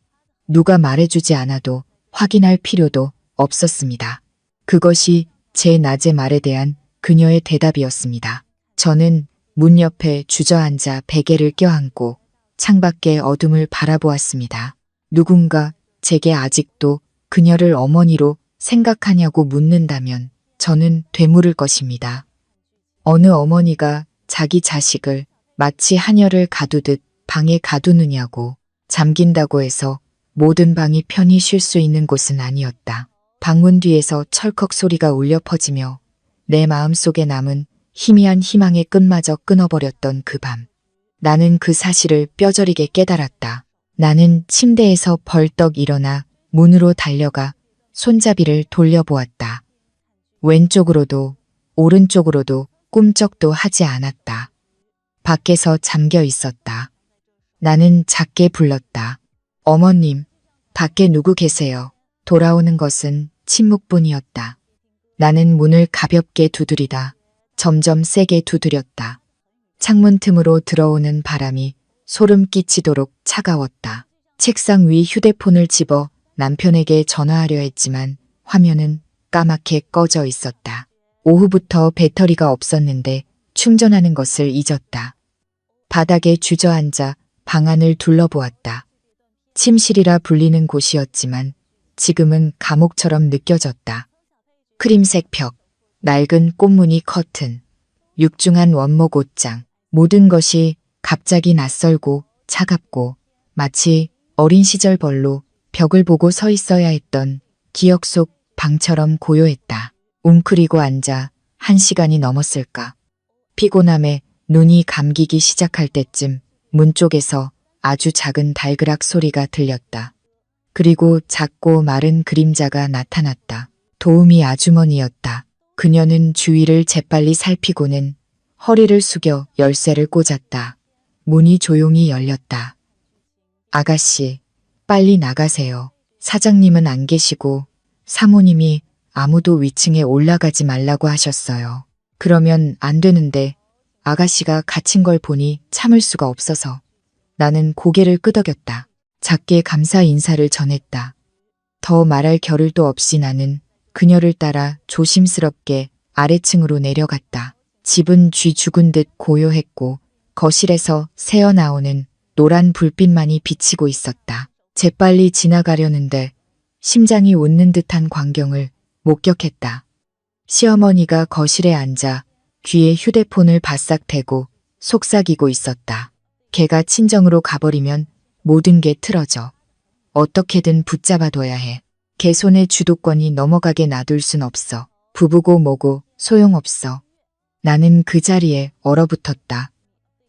누가 말해주지 않아도 확인할 필요도 없었습니다. 그것이 제 낮의 말에 대한 그녀의 대답이었습니다. 저는 문 옆에 주저앉아 베개를 껴안고 창밖의 어둠을 바라보았습니다. 누군가 제게 아직도 그녀를 어머니로 생각하냐고 묻는다면 저는 되물을 것입니다. 어느 어머니가 자기 자식을 마치 하녀를 가두듯 방에 가두느냐고. 잠긴다고 해서 모든 방이 편히 쉴 수 있는 곳은 아니었다. 방문 뒤에서 철컥 소리가 울려 퍼지며 내 마음속에 남은 희미한 희망의 끈마저 끊어버렸던 그 밤. 나는 그 사실을 뼈저리게 깨달았다. 나는 침대에서 벌떡 일어나 문으로 달려가 손잡이를 돌려보았다. 왼쪽으로도 오른쪽으로도 꿈쩍도 하지 않았다. 밖에서 잠겨 있었다. 나는 작게 불렀다. 어머님, 밖에 누구 계세요? 돌아오는 것은 침묵뿐이었다. 나는 문을 가볍게 두드리다 점점 세게 두드렸다. 창문 틈으로 들어오는 바람이 소름 끼치도록 차가웠다. 책상 위 휴대폰을 집어 남편에게 전화하려 했지만 화면은 까맣게 꺼져 있었다. 오후부터 배터리가 없었는데 충전하는 것을 잊었다. 바닥에 주저앉아 방안을 둘러보았다. 침실이라 불리는 곳이었지만 지금은 감옥처럼 느껴졌다. 크림색 벽, 낡은 꽃무늬 커튼, 육중한 원목 옷장, 모든 것이 갑자기 낯설고 차갑고 마치 어린 시절 벌로 벽을 보고 서 있어야 했던 기억 속 방처럼 고요했다. 웅크리고 앉아 1시간이 넘었을까. 피곤함에 눈이 감기기 시작할 때쯤 문 쪽에서 아주 작은 달그락 소리가 들렸다. 그리고 작고 마른 그림자가 나타났다. 도우미 아주머니였다. 그녀는 주위를 재빨리 살피고는 허리를 숙여 열쇠를 꽂았다. 문이 조용히 열렸다. 아가씨, 빨리 나가세요. 사장님은 안 계시고 사모님이 아무도 위층에 올라가지 말라고 하셨어요. 그러면 안 되는데 아가씨가 갇힌 걸 보니 참을 수가 없어서. 나는 고개를 끄덕였다. 작게 감사 인사를 전했다. 더 말할 겨를도 없이 나는 그녀를 따라 조심스럽게 아래층으로 내려갔다. 집은 쥐 죽은 듯 고요했고 거실에서 새어나오는 노란 불빛만이 비치고 있었다. 재빨리 지나가려는데 심장이 웃는 듯한 광경을 목격했다. 시어머니가 거실에 앉아 귀에 휴대폰을 바싹 대고 속삭이고 있었다. 걔가 친정으로 가버리면 모든 게 틀어져. 어떻게든 붙잡아둬야 해. 걔 손에 주도권이 넘어가게 놔둘 순 없어. 부부고 뭐고 소용없어. 나는 그 자리에 얼어붙었다.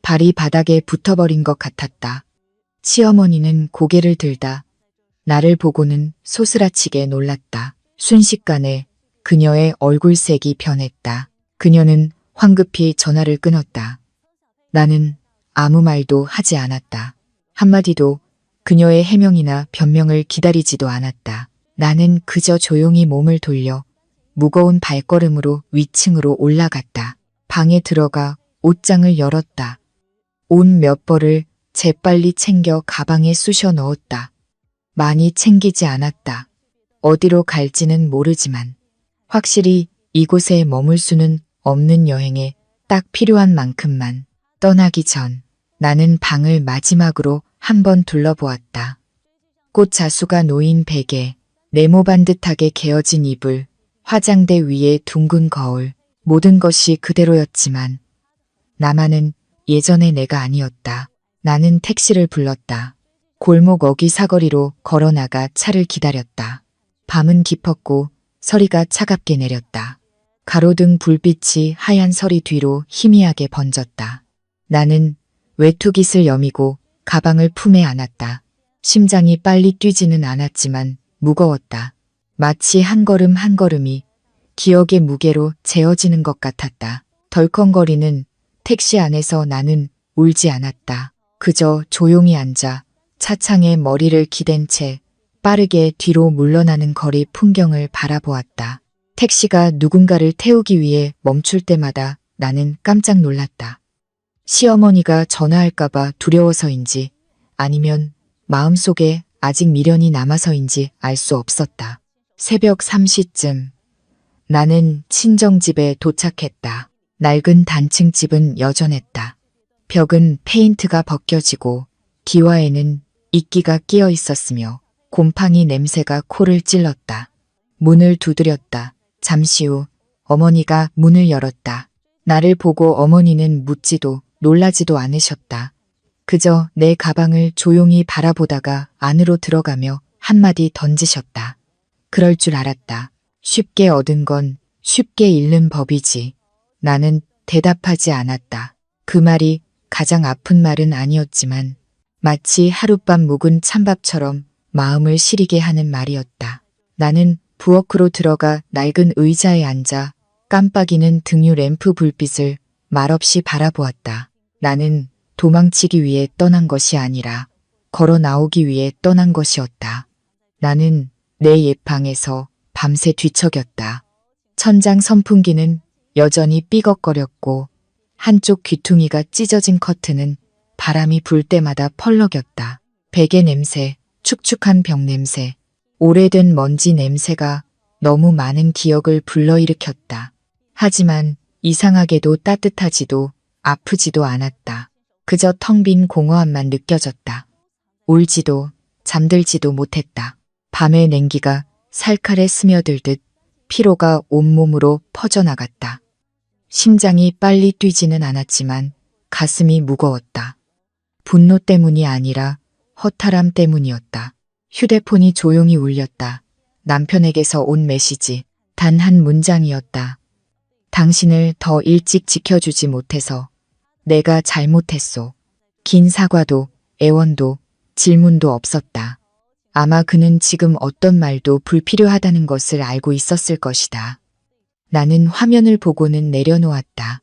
발이 바닥에 붙어버린 것 같았다. 시어머니는 고개를 들다 나를 보고는 소스라치게 놀랐다. 순식간에 그녀의 얼굴색이 변했다. 그녀는 황급히 전화를 끊었다. 나는 아무 말도 하지 않았다. 한마디도 그녀의 해명이나 변명을 기다리지도 않았다. 나는 그저 조용히 몸을 돌려 무거운 발걸음으로 위층으로 올라갔다. 방에 들어가 옷장을 열었다. 옷 몇 벌을 재빨리 챙겨 가방에 쑤셔 넣었다. 많이 챙기지 않았다. 어디로 갈지는 모르지만 확실히 이곳에 머물 수는 없는 여행에 딱 필요한 만큼만 떠나기 전 나는 방을 마지막으로 한번 둘러보았다. 꽃 자수가 놓인 베개, 네모반듯하게 개어진 이불, 화장대 위에 둥근 거울, 모든 것이 그대로였지만 나만은 예전의 내가 아니었다. 나는 택시를 불렀다. 골목 어귀 사거리로 걸어나가 차를 기다렸다. 밤은 깊었고 서리가 차갑게 내렸다. 가로등 불빛이 하얀 서리 뒤로 희미하게 번졌다. 나는 외투깃을 여미고 가방을 품에 안았다. 심장이 빨리 뛰지는 않았지만 무거웠다. 마치 한 걸음 한 걸음이 기억의 무게로 재어지는 것 같았다. 덜컹거리는 택시 안에서 나는 울지 않았다. 그저 조용히 앉아 차창에 머리를 기댄 채 빠르게 뒤로 물러나는 거리 풍경을 바라보았다. 택시가 누군가를 태우기 위해 멈출 때마다 나는 깜짝 놀랐다. 시어머니가 전화할까봐 두려워서인지 아니면 마음속에 아직 미련이 남아서인지 알 수 없었다. 새벽 3시쯤 나는 친정집에 도착했다. 낡은 단층 집은 여전했다. 벽은 페인트가 벗겨지고 기와에는 이끼가 끼어 있었으며 곰팡이 냄새가 코를 찔렀다. 문을 두드렸다. 잠시 후 어머니가 문을 열었다. 나를 보고 어머니는 묻지도 놀라지도 않으셨다. 그저 내 가방을 조용히 바라보다가 안으로 들어가며 한마디 던지셨다. 그럴 줄 알았다. 쉽게 얻은 건 쉽게 잃는 법이지. 나는 대답하지 않았다. 그 말이 가장 아픈 말은 아니었지만 마치 하룻밤 묵은 찬밥처럼 마음을 시리게 하는 말이었다. 나는 부엌으로 들어가 낡은 의자에 앉아 깜빡이는 등유 램프 불빛을 말없이 바라보았다. 나는 도망치기 위해 떠난 것이 아니라 걸어 나오기 위해 떠난 것이었다. 나는 내 옛방에서 밤새 뒤척였다. 천장 선풍기는 여전히 삐걱거렸고 한쪽 귀퉁이가 찢어진 커튼은 바람이 불 때마다 펄럭였다. 베개 냄새, 축축한 벽 냄새, 오래된 먼지 냄새가 너무 많은 기억을 불러일으켰다. 하지만 이상하게도 따뜻하지도 아프지도 않았다. 그저 텅 빈 공허함만 느껴졌다. 울지도 잠들지도 못했다. 밤의 냉기가 살칼에 스며들듯 피로가 온몸으로 퍼져나갔다. 심장이 빨리 뛰지는 않았지만 가슴이 무거웠다. 분노 때문이 아니라 허탈함 때문이었다. 휴대폰이 조용히 울렸다. 남편에게서 온 메시지. 단 한 문장이었다. 당신을 더 일찍 지켜주지 못해서 내가 잘못했소. 긴 사과도 애원도 질문도 없었다. 아마 그는 지금 어떤 말도 불필요하다는 것을 알고 있었을 것이다. 나는 화면을 보고는 내려놓았다.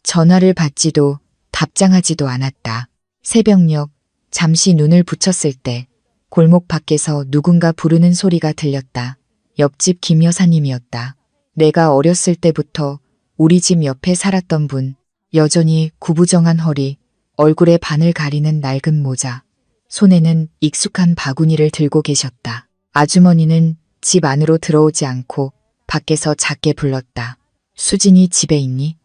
전화를 받지도 답장하지도 않았다. 새벽녘 잠시 눈을 붙였을 때 골목 밖에서 누군가 부르는 소리가 들렸다. 옆집 김 여사님이었다. 내가 어렸을 때부터 우리 집 옆에 살았던 분, 여전히 구부정한 허리, 얼굴에 반을 가리는 낡은 모자, 손에는 익숙한 바구니를 들고 계셨다. 아주머니는 집 안으로 들어오지 않고 밖에서 작게 불렀다. 수진이 집에 있니?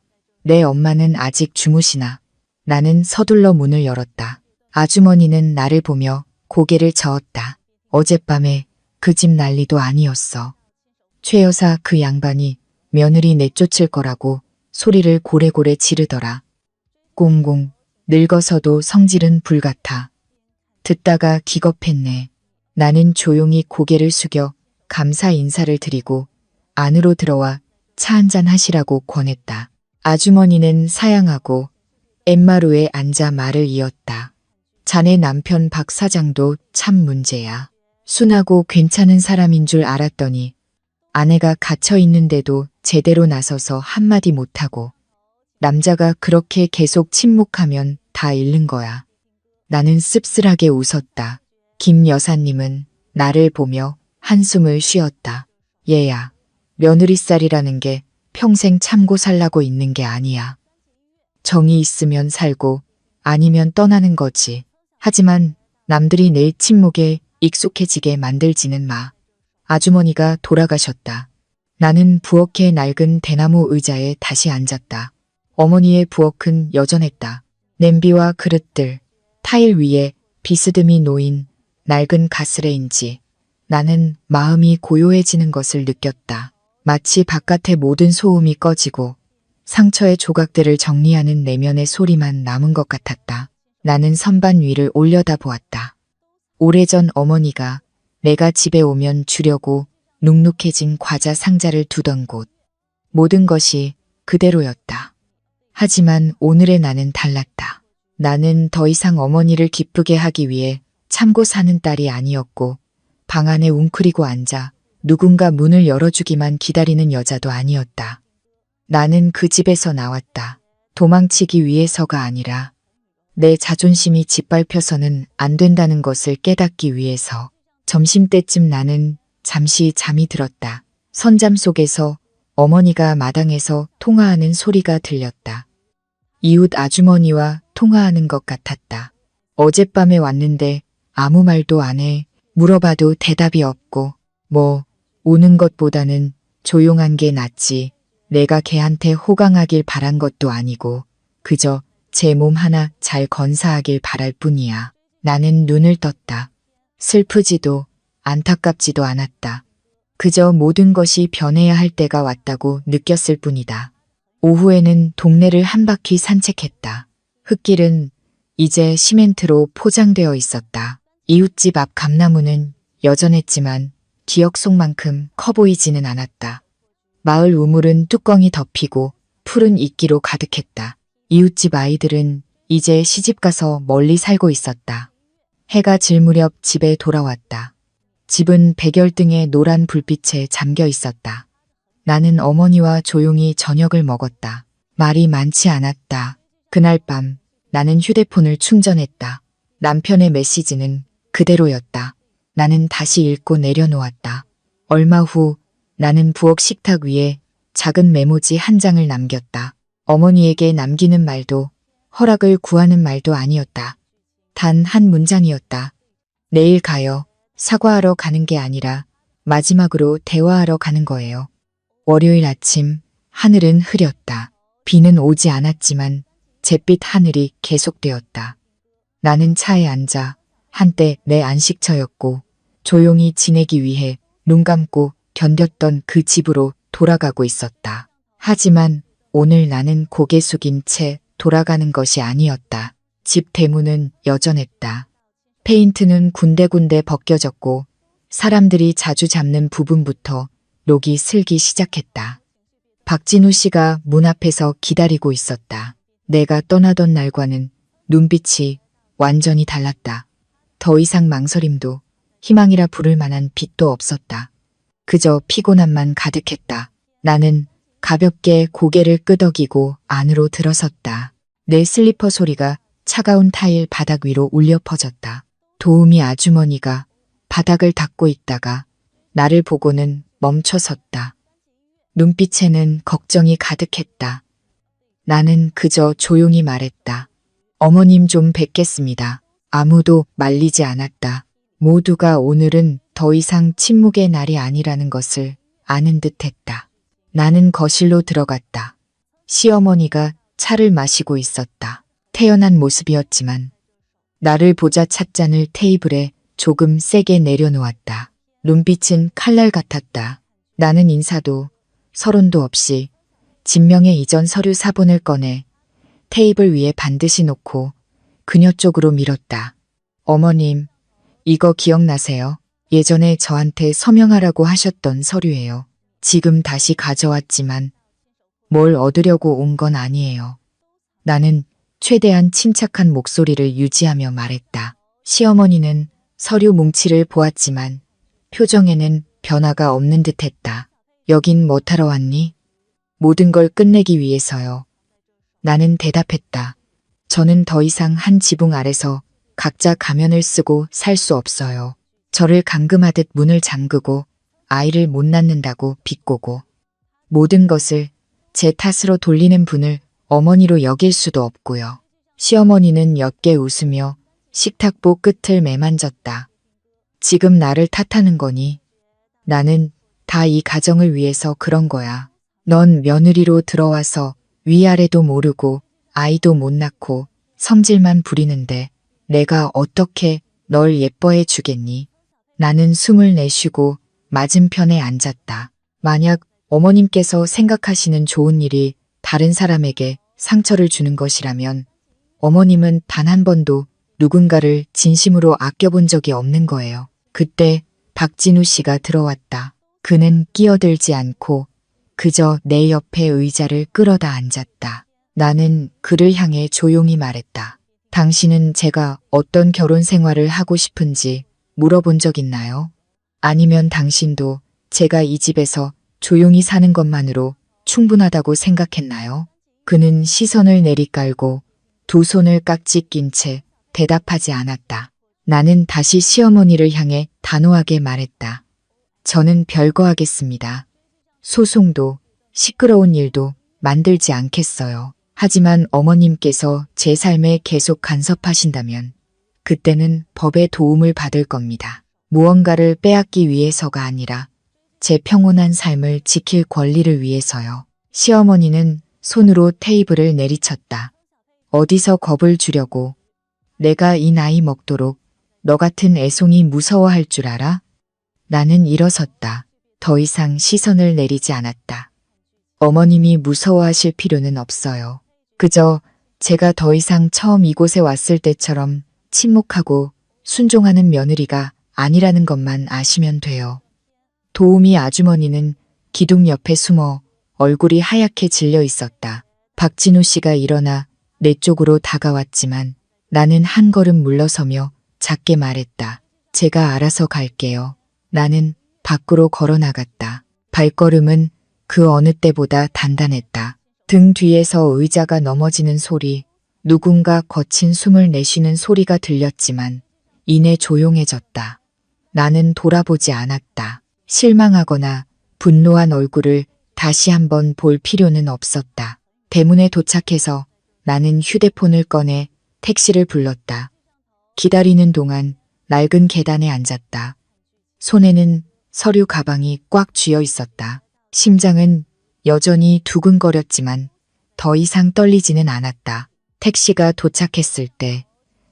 내 엄마는 아직 주무시나? 나는 서둘러 문을 열었다. 아주머니는 나를 보며 고개를 저었다. 어젯밤에 그 집 난리도 아니었어. 최 여사 그 양반이 며느리 내쫓을 거라고 소리를 고래고래 지르더라. 꽁꽁 늙어서도 성질은 불같아. 듣다가 기겁했네. 나는 조용히 고개를 숙여 감사 인사를 드리고 안으로 들어와 차 한잔 하시라고 권했다. 아주머니는 사양하고 엠마루에 앉아 말을 이었다. 자네 남편 박 사장도 참 문제야. 순하고 괜찮은 사람인 줄 알았더니 아내가 갇혀 있는데도 제대로 나서서 한마디 못하고 남자가 그렇게 계속 침묵하면 다 잃는 거야. 나는 씁쓸하게 웃었다. 김 여사님은 나를 보며 한숨을 쉬었다. 얘야, 며느리살이라는 게 평생 참고 살라고 있는 게 아니야. 정이 있으면 살고 아니면 떠나는 거지. 하지만 남들이 내 침묵에 익숙해지게 만들지는 마. 아주머니가 돌아가셨다. 나는 부엌의 낡은 대나무 의자에 다시 앉았다. 어머니의 부엌은 여전했다. 냄비와 그릇들, 타일 위에 비스듬히 놓인 낡은 가스레인지. 나는 마음이 고요해지는 것을 느꼈다. 마치 바깥의 모든 소음이 꺼지고 상처의 조각들을 정리하는 내면의 소리만 남은 것 같았다. 나는 선반 위를 올려다보았다. 오래전 어머니가 내가 집에 오면 주려고 눅눅해진 과자 상자를 두던 곳. 모든 것이 그대로였다. 하지만 오늘의 나는 달랐다. 나는 더 이상 어머니를 기쁘게 하기 위해 참고 사는 딸이 아니었고 방 안에 웅크리고 앉아 누군가 문을 열어주기만 기다리는 여자도 아니었다. 나는 그 집에서 나왔다. 도망치기 위해서가 아니라 내 자존심이 짓밟혀서는 안 된다는 것을 깨닫기 위해서. 점심때쯤 나는 잠시 잠이 들었다. 선잠 속에서 어머니가 마당에서 통화하는 소리가 들렸다. 이웃 아주머니와 통화하는 것 같았다. 어젯밤에 왔는데 아무 말도 안 해. 물어봐도 대답이 없고 오는 것보다는 조용한 게 낫지. 내가 걔한테 호강하길 바란 것도 아니고 그저 제 몸 하나 잘 건사하길 바랄 뿐이야. 나는 눈을 떴다. 슬프지도 안타깝지도 않았다. 그저 모든 것이 변해야 할 때가 왔다고 느꼈을 뿐이다. 오후에는 동네를 한 바퀴 산책했다. 흙길은 이제 시멘트로 포장되어 있었다. 이웃집 앞 감나무는 여전했지만 기억 속만큼 커 보이지는 않았다. 마을 우물은 뚜껑이 덮이고 푸른 이끼로 가득했다. 이웃집 아이들은 이제 시집가서 멀리 살고 있었다. 해가 질 무렵 집에 돌아왔다. 집은 백열등의 노란 불빛에 잠겨 있었다. 나는 어머니와 조용히 저녁을 먹었다. 말이 많지 않았다. 그날 밤 나는 휴대폰을 충전했다. 남편의 메시지는 그대로였다. 나는 다시 읽고 내려놓았다. 얼마 후 나는 부엌 식탁 위에 작은 메모지 한 장을 남겼다. 어머니에게 남기는 말도 허락을 구하는 말도 아니었다. 단 한 문장이었다. 내일 가요. 사과하러 가는 게 아니라 마지막으로 대화하러 가는 거예요. 월요일 아침 하늘은 흐렸다. 비는 오지 않았지만 잿빛 하늘이 계속되었다. 나는 차에 앉아 한때 내 안식처였고 조용히 지내기 위해 눈 감고 견뎠던 그 집으로 돌아가고 있었다. 하지만 오늘 나는 고개 숙인 채 돌아가는 것이 아니었다. 집 대문은 여전했다. 페인트는 군데군데 벗겨졌고 사람들이 자주 잡는 부분부터 녹이 슬기 시작했다. 박진우 씨가 문 앞에서 기다리고 있었다. 내가 떠나던 날과는 눈빛이 완전히 달랐다. 더 이상 망설임도 희망이라 부를 만한 빛도 없었다. 그저 피곤함만 가득했다. 나는 가볍게 고개를 끄덕이고 안으로 들어섰다. 내 슬리퍼 소리가 차가운 타일 바닥 위로 울려 퍼졌다. 도우미 아주머니가 바닥을 닦고 있다가 나를 보고는 멈춰섰다. 눈빛에는 걱정이 가득했다. 나는 그저 조용히 말했다. 어머님 좀 뵙겠습니다. 아무도 말리지 않았다. 모두가 오늘은 더 이상 침묵의 날이 아니라는 것을 아는 듯했다. 나는 거실로 들어갔다. 시어머니가 차를 마시고 있었다. 태연한 모습이었지만 나를 보자 찻잔을 테이블에 조금 세게 내려놓았다. 눈빛은 칼날 같았다. 나는 인사도 서론도 없이 진명의 이전 서류 사본을 꺼내 테이블 위에 반드시 놓고 그녀 쪽으로 밀었다. 어머님, 이거 기억나세요? 예전에 저한테 서명하라고 하셨던 서류예요. 지금 다시 가져왔지만 뭘 얻으려고 온 건 아니에요. 나는 최대한 침착한 목소리를 유지하며 말했다. 시어머니는 서류 뭉치를 보았지만 표정에는 변화가 없는 듯했다. 여긴 뭐 타러 왔니? 모든 걸 끝내기 위해서요. 나는 대답했다. 저는 더 이상 한 지붕 아래서 각자 가면을 쓰고 살 수 없어요. 저를 감금하듯 문을 잠그고 아이를 못 낳는다고 비꼬고 모든 것을 제 탓으로 돌리는 분을 어머니로 여길 수도 없고요. 시어머니는 옅게 웃으며 식탁보 끝을 매만졌다. 지금 나를 탓하는 거니? 나는 다 이 가정을 위해서 그런 거야. 넌 며느리로 들어와서 위아래도 모르고 아이도 못 낳고 성질만 부리는데 내가 어떻게 널 예뻐해 주겠니? 나는 숨을 내쉬고 맞은편에 앉았다. 만약 어머님께서 생각하시는 좋은 일이 다른 사람에게 상처를 주는 것이라면 어머님은 단 한 번도 누군가를 진심으로 아껴본 적이 없는 거예요. 그때 박진우 씨가 들어왔다. 그는 끼어들지 않고 그저 내 옆에 의자를 끌어다 앉았다. 나는 그를 향해 조용히 말했다. 당신은 제가 어떤 결혼 생활을 하고 싶은지 물어본 적 있나요? 아니면 당신도 제가 이 집에서 조용히 사는 것만으로 충분하다고 생각했나요? 그는 시선을 내리깔고 두 손을 깍지 낀 채 대답하지 않았다. 나는 다시 시어머니를 향해 단호하게 말했다. 저는 별거 하겠습니다. 소송도 시끄러운 일도 만들지 않겠어요. 하지만 어머님께서 제 삶에 계속 간섭하신다면 그때는 법의 도움을 받을 겁니다. 무언가를 빼앗기 위해서가 아니라 제 평온한 삶을 지킬 권리를 위해서요. 시어머니는 손으로 테이블을 내리쳤다. 어디서 겁을 주려고? 내가 이 나이 먹도록 너 같은 애송이 무서워할 줄 알아? 나는 일어섰다. 더 이상 시선을 내리지 않았다. 어머님이 무서워하실 필요는 없어요. 그저 제가 더 이상 처음 이곳에 왔을 때처럼 침묵하고 순종하는 며느리가 아니라는 것만 아시면 돼요. 도우미 아주머니는 기둥 옆에 숨어 얼굴이 하얗게 질려 있었다. 박진우 씨가 일어나 내 쪽으로 다가왔지만 나는 한 걸음 물러서며 작게 말했다. 제가 알아서 갈게요. 나는 밖으로 걸어 나갔다. 발걸음은 그 어느 때보다 단단했다. 등 뒤에서 의자가 넘어지는 소리, 누군가 거친 숨을 내쉬는 소리가 들렸지만 이내 조용해졌다. 나는 돌아보지 않았다. 실망하거나 분노한 얼굴을 다시 한번 볼 필요는 없었다. 대문에 도착해서 나는 휴대폰을 꺼내 택시를 불렀다. 기다리는 동안 낡은 계단에 앉았다. 손에는 서류 가방이 꽉 쥐어 있었다. 심장은 여전히 두근거렸지만 더 이상 떨리지는 않았다. 택시가 도착했을 때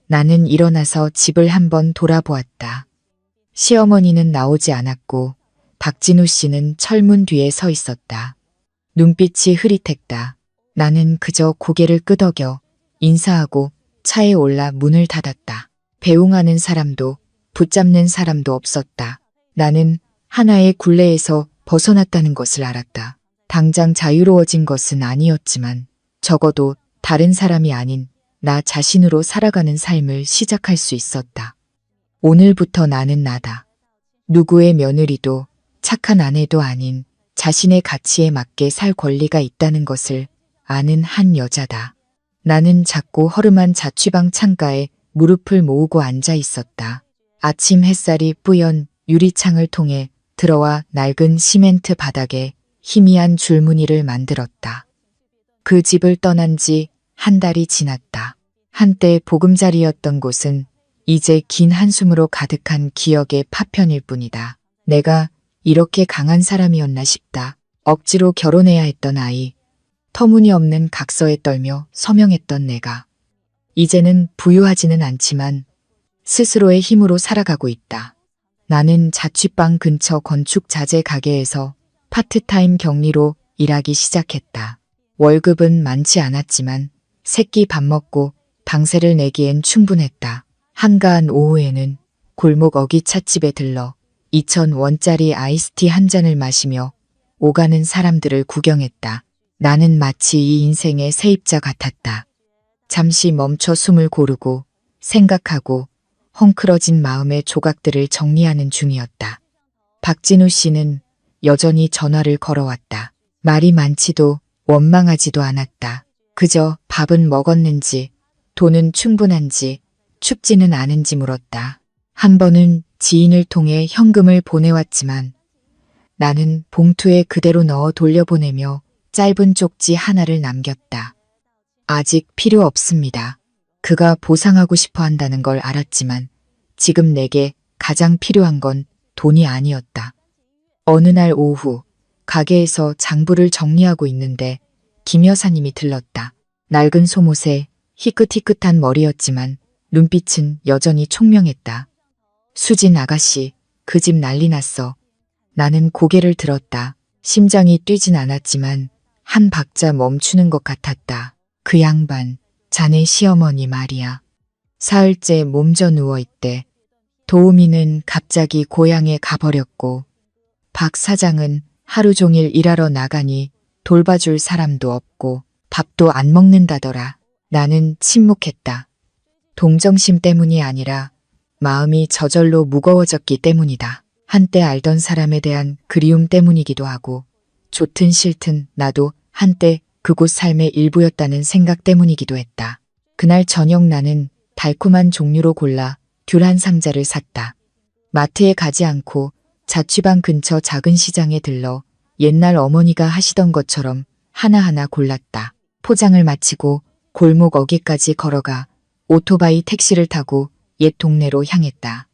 나는 일어나서 집을 한번 돌아보았다. 시어머니는 나오지 않았고 박진우 씨는 철문 뒤에 서 있었다. 눈빛이 흐릿했다. 나는 그저 고개를 끄덕여 인사하고 차에 올라 문을 닫았다. 배웅하는 사람도 붙잡는 사람도 없었다. 나는 하나의 굴레에서 벗어났다는 것을 알았다. 당장 자유로워진 것은 아니었지만 적어도 다른 사람이 아닌 나 자신으로 살아가는 삶을 시작할 수 있었다. 오늘부터 나는 나다. 누구의 며느리도 착한 아내도 아닌 자신의 가치에 맞게 살 권리가 있다는 것을 아는 한 여자다. 나는 작고 허름한 자취방 창가에 무릎을 모으고 앉아 있었다. 아침 햇살이 뿌연 유리창을 통해 들어와 낡은 시멘트 바닥에 희미한 줄무늬를 만들었다. 그 집을 떠난 지 한 달이 지났다. 한때 보금자리였던 곳은 이제 긴 한숨으로 가득한 기억의 파편일 뿐이다. 내가 이렇게 강한 사람이었나 싶다. 억지로 결혼해야 했던 아이, 터무니없는 각서에 떨며 서명했던 내가. 이제는 부유하지는 않지만 스스로의 힘으로 살아가고 있다. 나는 자취방 근처 건축 자재 가게에서 파트타임 격리로 일하기 시작했다. 월급은 많지 않았지만 새끼 밥 먹고 방세를 내기엔 충분했다. 한가한 오후에는 골목 어기찻집에 들러 2,000원짜리 아이스티 한 잔을 마시며 오가는 사람들을 구경했다. 나는 마치 이 인생의 세입자 같았다. 잠시 멈춰 숨을 고르고 생각하고 헝클어진 마음의 조각들을 정리하는 중이었다. 박진우 씨는 여전히 전화를 걸어왔다. 말이 많지도 원망하지도 않았다. 그저 밥은 먹었는지, 돈은 충분한지, 춥지는 않은지 물었다. 한 번은 지인을 통해 현금을 보내왔지만 나는 봉투에 그대로 넣어 돌려보내며 짧은 쪽지 하나를 남겼다. 아직 필요 없습니다. 그가 보상하고 싶어 한다는 걸 알았지만 지금 내게 가장 필요한 건 돈이 아니었다. 어느 날 오후 가게에서 장부를 정리하고 있는데 김 여사님이 들렀다. 낡은 속옷에 희끗희끗한 머리였지만 눈빛은 여전히 총명했다. 수진 아가씨, 그 집 난리 났어. 나는 고개를 들었다. 심장이 뛰진 않았지만 한 박자 멈추는 것 같았다. 그 양반, 자네 시어머니 말이야. 사흘째 몸져 누워있대. 도우미는 갑자기 고향에 가버렸고 박 사장은 하루 종일 일하러 나가니 돌봐줄 사람도 없고 밥도 안 먹는다더라. 나는 침묵했다. 동정심 때문이 아니라 마음이 저절로 무거워졌기 때문이다. 한때 알던 사람에 대한 그리움 때문이기도 하고 좋든 싫든 나도 한때 그곳 삶의 일부였다는 생각 때문이기도 했다. 그날 저녁 나는 달콤한 종류로 골라 귤 한 상자를 샀다. 마트에 가지 않고 자취방 근처 작은 시장에 들러 옛날 어머니가 하시던 것처럼 하나하나 골랐다. 포장을 마치고 골목 어귀까지 걸어가 오토바이 택시를 타고 옛 동네로 향했다.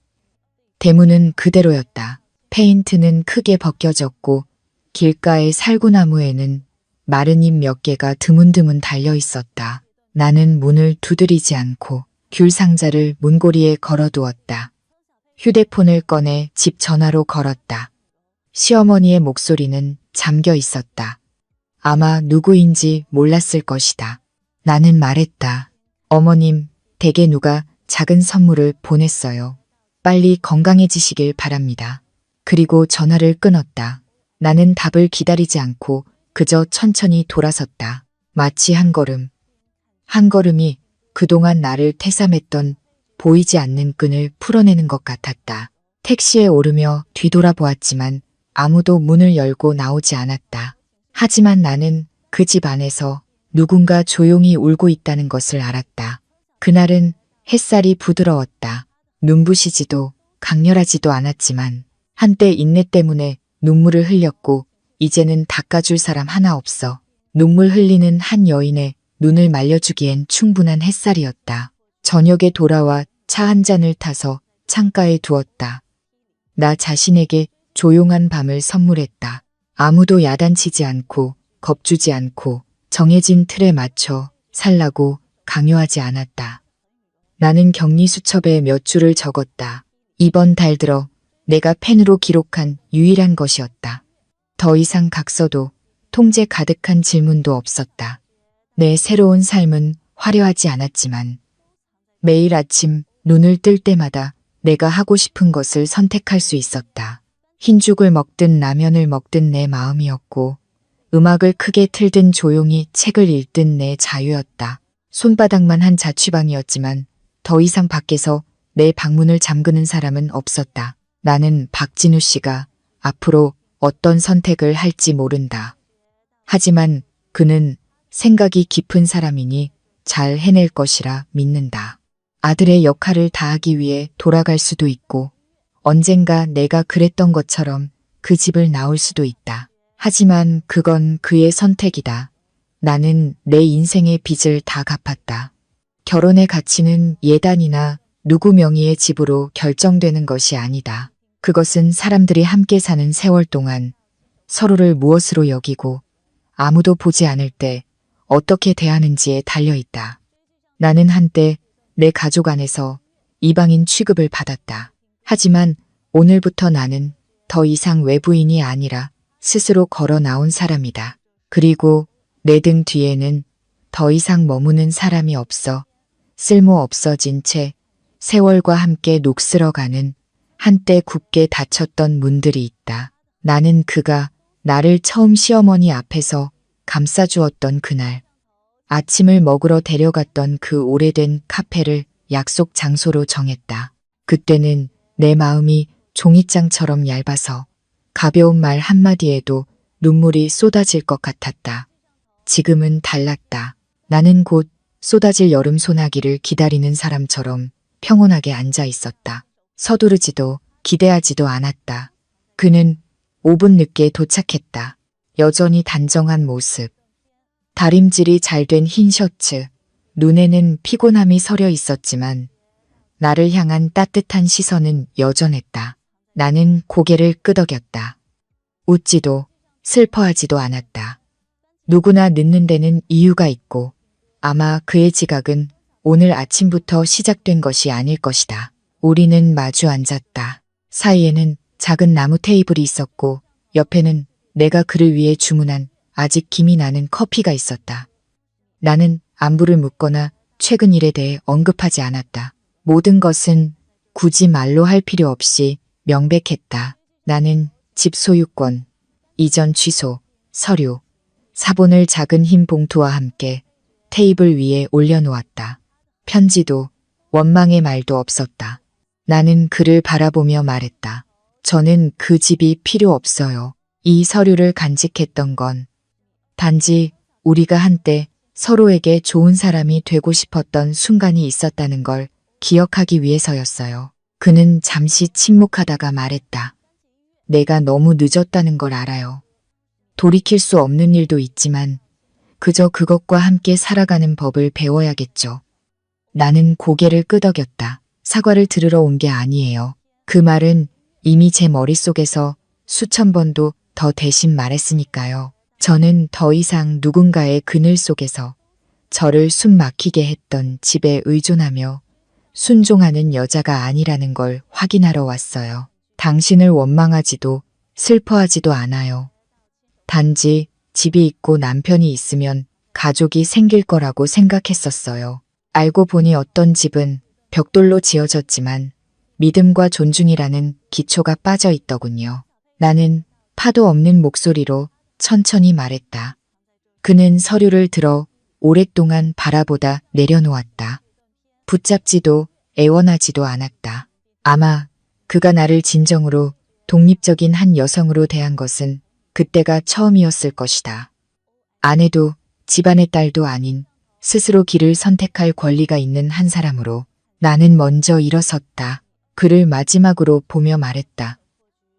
대문은 그대로였다. 페인트는 크게 벗겨졌고 길가의 살구나무에는 마른 잎 몇 개가 드문드문 달려 있었다. 나는 문을 두드리지 않고 귤 상자를 문고리에 걸어두었다. 휴대폰을 꺼내 집 전화로 걸었다. 시어머니의 목소리는 잠겨 있었다. 아마 누구인지 몰랐을 것이다. 나는 말했다. 어머님, 댁에 누가 작은 선물을 보냈어요. 빨리 건강해지시길 바랍니다. 그리고 전화를 끊었다. 나는 답을 기다리지 않고 그저 천천히 돌아섰다. 마치 한 걸음이 그동안 나를 태삼했던 보이지 않는 끈을 풀어내는 것 같았다. 택시에 오르며 뒤돌아보았지만 아무도 문을 열고 나오지 않았다. 하지만 나는 그 집 안에서 누군가 조용히 울고 있다는 것을 알았다. 그날은 햇살이 부드러웠다. 눈부시지도 강렬하지도 않았지만 한때 인내 때문에 눈물을 흘렸고 이제는 닦아줄 사람 하나 없어. 눈물 흘리는 한 여인의 눈을 말려주기엔 충분한 햇살이었다. 저녁에 돌아와 차 한 잔을 타서 창가에 두었다. 나 자신에게 조용한 밤을 선물했다. 아무도 야단치지 않고 겁주지 않고 정해진 틀에 맞춰 살라고 강요하지 않았다. 나는 격리 수첩에 몇 줄을 적었다. 이번 달 들어 내가 펜으로 기록한 유일한 것이었다. 더 이상 각서도 통제 가득한 질문도 없었다. 내 새로운 삶은 화려하지 않았지만 매일 아침 눈을 뜰 때마다 내가 하고 싶은 것을 선택할 수 있었다. 흰죽을 먹든 라면을 먹든 내 마음이었고 음악을 크게 틀든 조용히 책을 읽든 내 자유였다. 손바닥만 한 자취방이었지만 더 이상 밖에서 내 방문을 잠그는 사람은 없었다. 나는 박진우 씨가 앞으로 어떤 선택을 할지 모른다. 하지만 그는 생각이 깊은 사람이니 잘 해낼 것이라 믿는다. 아들의 역할을 다하기 위해 돌아갈 수도 있고 언젠가 내가 그랬던 것처럼 그 집을 나올 수도 있다. 하지만 그건 그의 선택이다. 나는 내 인생의 빚을 다 갚았다. 결혼의 가치는 예단이나 누구 명의의 집으로 결정되는 것이 아니다. 그것은 사람들이 함께 사는 세월 동안 서로를 무엇으로 여기고 아무도 보지 않을 때 어떻게 대하는지에 달려있다. 나는 한때 내 가족 안에서 이방인 취급을 받았다. 하지만 오늘부터 나는 더 이상 외부인이 아니라 스스로 걸어 나온 사람이다. 그리고 내 등 뒤에는 더 이상 머무는 사람이 없어 쓸모 없어진 채 세월과 함께 녹슬어가는 한때 굳게 닫혔던 문들이 있다. 나는 그가 나를 처음 시어머니 앞에서 감싸주었던 그날, 아침을 먹으러 데려갔던 그 오래된 카페를 약속 장소로 정했다. 그때는 내 마음이 종이장처럼 얇아서 가벼운 말 한마디에도 눈물이 쏟아질 것 같았다. 지금은 달랐다. 나는 곧 쏟아질 여름 소나기를 기다리는 사람처럼 평온하게 앉아 있었다. 서두르지도 기대하지도 않았다. 그는 5분 늦게 도착했다. 여전히 단정한 모습. 다림질이 잘 된 흰 셔츠. 눈에는 피곤함이 서려 있었지만 나를 향한 따뜻한 시선은 여전했다. 나는 고개를 끄덕였다. 웃지도 슬퍼하지도 않았다. 누구나 늦는 데는 이유가 있고 아마 그의 지각은 오늘 아침부터 시작된 것이 아닐 것이다. 우리는 마주 앉았다. 사이에는 작은 나무 테이블이 있었고 옆에는 내가 그를 위해 주문한 아직 김이 나는 커피가 있었다. 나는 안부를 묻거나 최근 일에 대해 언급하지 않았다. 모든 것은 굳이 말로 할 필요 없이 명백했다. 나는 집 소유권, 이전 취소, 서류, 사본을 작은 흰 봉투와 함께 테이블 위에 올려놓았다. 편지도 원망의 말도 없었다. 나는 그를 바라보며 말했다. 저는 그 집이 필요 없어요. 이 서류를 간직했던 건 단지 우리가 한때 서로에게 좋은 사람이 되고 싶었던 순간이 있었다는 걸 기억하기 위해서였어요. 그는 잠시 침묵하다가 말했다. 내가 너무 늦었다는 걸 알아요. 돌이킬 수 없는 일도 있지만 그저 그것과 함께 살아가는 법을 배워야겠죠. 나는 고개를 끄덕였다. 사과를 들으러 온 게 아니에요. 그 말은 이미 제 머릿속에서 수천 번도 더 대신 말했으니까요. 저는 더 이상 누군가의 그늘 속에서 저를 숨 막히게 했던 집에 의존하며 순종하는 여자가 아니라는 걸 확인하러 왔어요. 당신을 원망하지도 슬퍼하지도 않아요. 단지 집이 있고 남편이 있으면 가족이 생길 거라고 생각했었어요. 알고 보니 어떤 집은 벽돌로 지어졌지만 믿음과 존중이라는 기초가 빠져 있더군요. 나는 파도 없는 목소리로 천천히 말했다. 그는 서류를 들어 오랫동안 바라보다 내려놓았다. 붙잡지도 애원하지도 않았다. 아마 그가 나를 진정으로 독립적인 한 여성으로 대한 것은 그때가 처음이었을 것이다. 아내도 집안의 딸도 아닌 스스로 길을 선택할 권리가 있는 한 사람으로 나는 먼저 일어섰다. 그를 마지막으로 보며 말했다.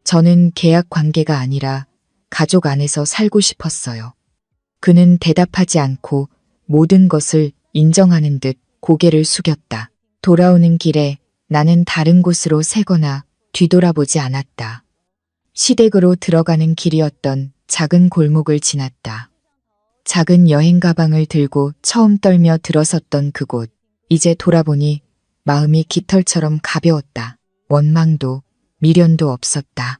저는 계약 관계가 아니라 가족 안에서 살고 싶었어요. 그는 대답하지 않고 모든 것을 인정하는 듯 고개를 숙였다. 돌아오는 길에 나는 다른 곳으로 새거나 뒤돌아보지 않았다. 시댁으로 들어가는 길이었던 작은 골목을 지났다. 작은 여행 가방을 들고 처음 떨며 들어섰던 그곳. 이제 돌아보니 마음이 깃털처럼 가벼웠다. 원망도 미련도 없었다.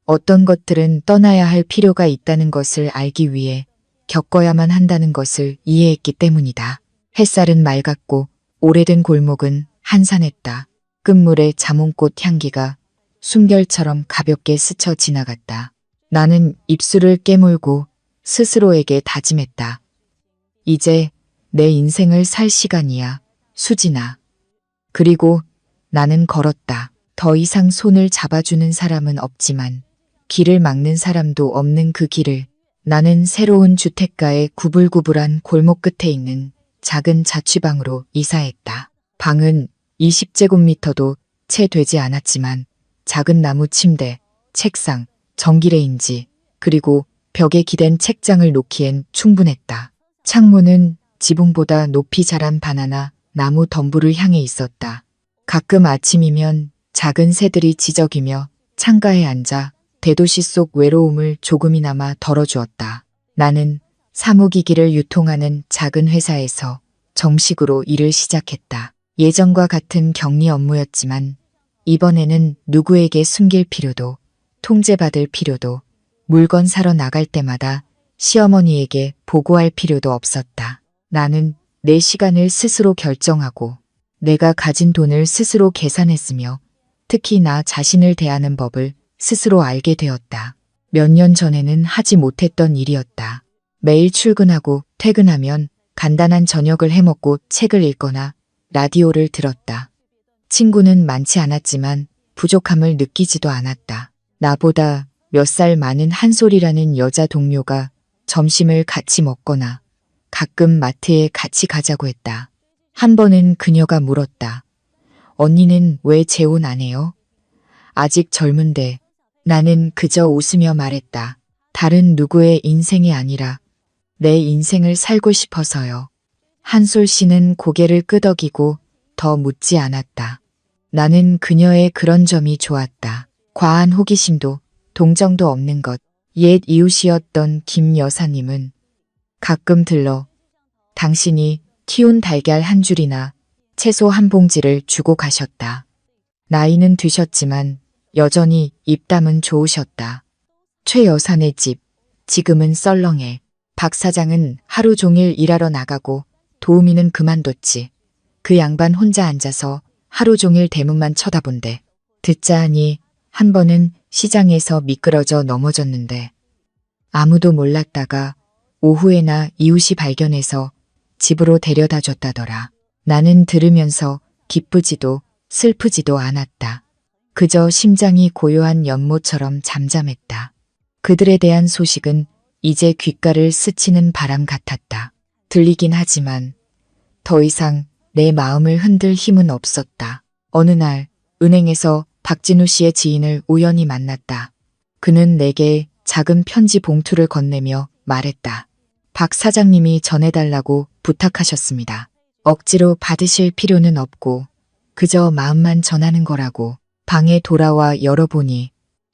어떤 것들은 떠나야 할 필요가 있다는 것을 알기 위해 겪어야만 한다는 것을 이해했기 때문이다. 햇살은 맑았고 오래된 골목은 한산했다. 끝물의 자몽꽃 향기가 숨결처럼 가볍게 스쳐 지나갔다. 나는 입술을 깨물고 스스로에게 다짐했다. 이제 내 인생을 살 시간이야, 수진아. 그리고 나는 걸었다. 더 이상 손을 잡아주는 사람은 없지만 길을 막는 사람도 없는 그 길을. 나는 새로운 주택가의 구불구불한 골목 끝에 있는 작은 자취방으로 이사했다. 방은 20제곱미터도 채 되지 않았지만 작은 나무 침대, 책상, 전기레인지, 그리고 벽에 기댄 책장을 놓기엔 충분했다. 창문은 지붕보다 높이 자란 바나나 나무 덤불을 향해 있었다. 가끔 아침이면 작은 새들이 지저귀며 창가에 앉아 대도시 속 외로움을 조금이나마 덜어주었다. 나는 사무기기를 유통하는 작은 회사에서 정식으로 일을 시작했다. 예전과 같은 격리 업무였지만 이번에는 누구에게 숨길 필요도 통제받을 필요도 물건 사러 나갈 때마다 시어머니에게 보고할 필요도 없었다. 나는 내 시간을 스스로 결정하고 내가 가진 돈을 스스로 계산했으며 특히 나 자신을 대하는 법을 스스로 알게 되었다. 몇 년 전에는 하지 못했던 일이었다. 매일 출근하고 퇴근하면 간단한 저녁을 해먹고 책을 읽거나 라디오를 들었다. 친구는 많지 않았지만 부족함을 느끼지도 않았다. 나보다 몇 살 많은 한솔이라는 여자 동료가 점심을 같이 먹거나 가끔 마트에 같이 가자고 했다. 한 번은 그녀가 물었다. 언니는 왜 재혼 안 해요? 아직 젊은데. 나는 그저 웃으며 말했다. 다른 누구의 인생이 아니라 내 인생을 살고 싶어서요. 한솔 씨는 고개를 끄덕이고 더 묻지 않았다. 나는 그녀의 그런 점이 좋았다. 과한 호기심도 동정도 없는 것. 옛 이웃이었던 김 여사님은 가끔 들러 당신이 키운 달걀 한 줄이나 채소 한 봉지를 주고 가셨다. 나이는 드셨지만 여전히 입담은 좋으셨다. 최 여사네 집, 지금은 썰렁해. 박 사장은 하루 종일 일하러 나가고 도우미는 그만뒀지. 그 양반 혼자 앉아서 하루 종일 대문만 쳐다본대. 듣자 하니 한 번은 시장에서 미끄러져 넘어졌는데 아무도 몰랐다가 오후에나 이웃이 발견해서 집으로 데려다 줬다더라. 나는 들으면서 기쁘지도 슬프지도 않았다. 그저 심장이 고요한 연못처럼 잠잠했다. 그들에 대한 소식은 이제 귓가를 스치는 바람 같았다. 들리긴 하지만 더 이상 내 마음을 흔들 힘은 없었다. 어느 날 은행에서 박진우 씨의 지인을 우연히 만났다. 그는 내게 작은 편지 봉투를 건네며 말했다. 박 사장님이 전해달라고 부탁하셨습니다. 억지로 받으실 필요는 없고 그저 마음만 전하는 거라고. 방에 돌아와 열어보니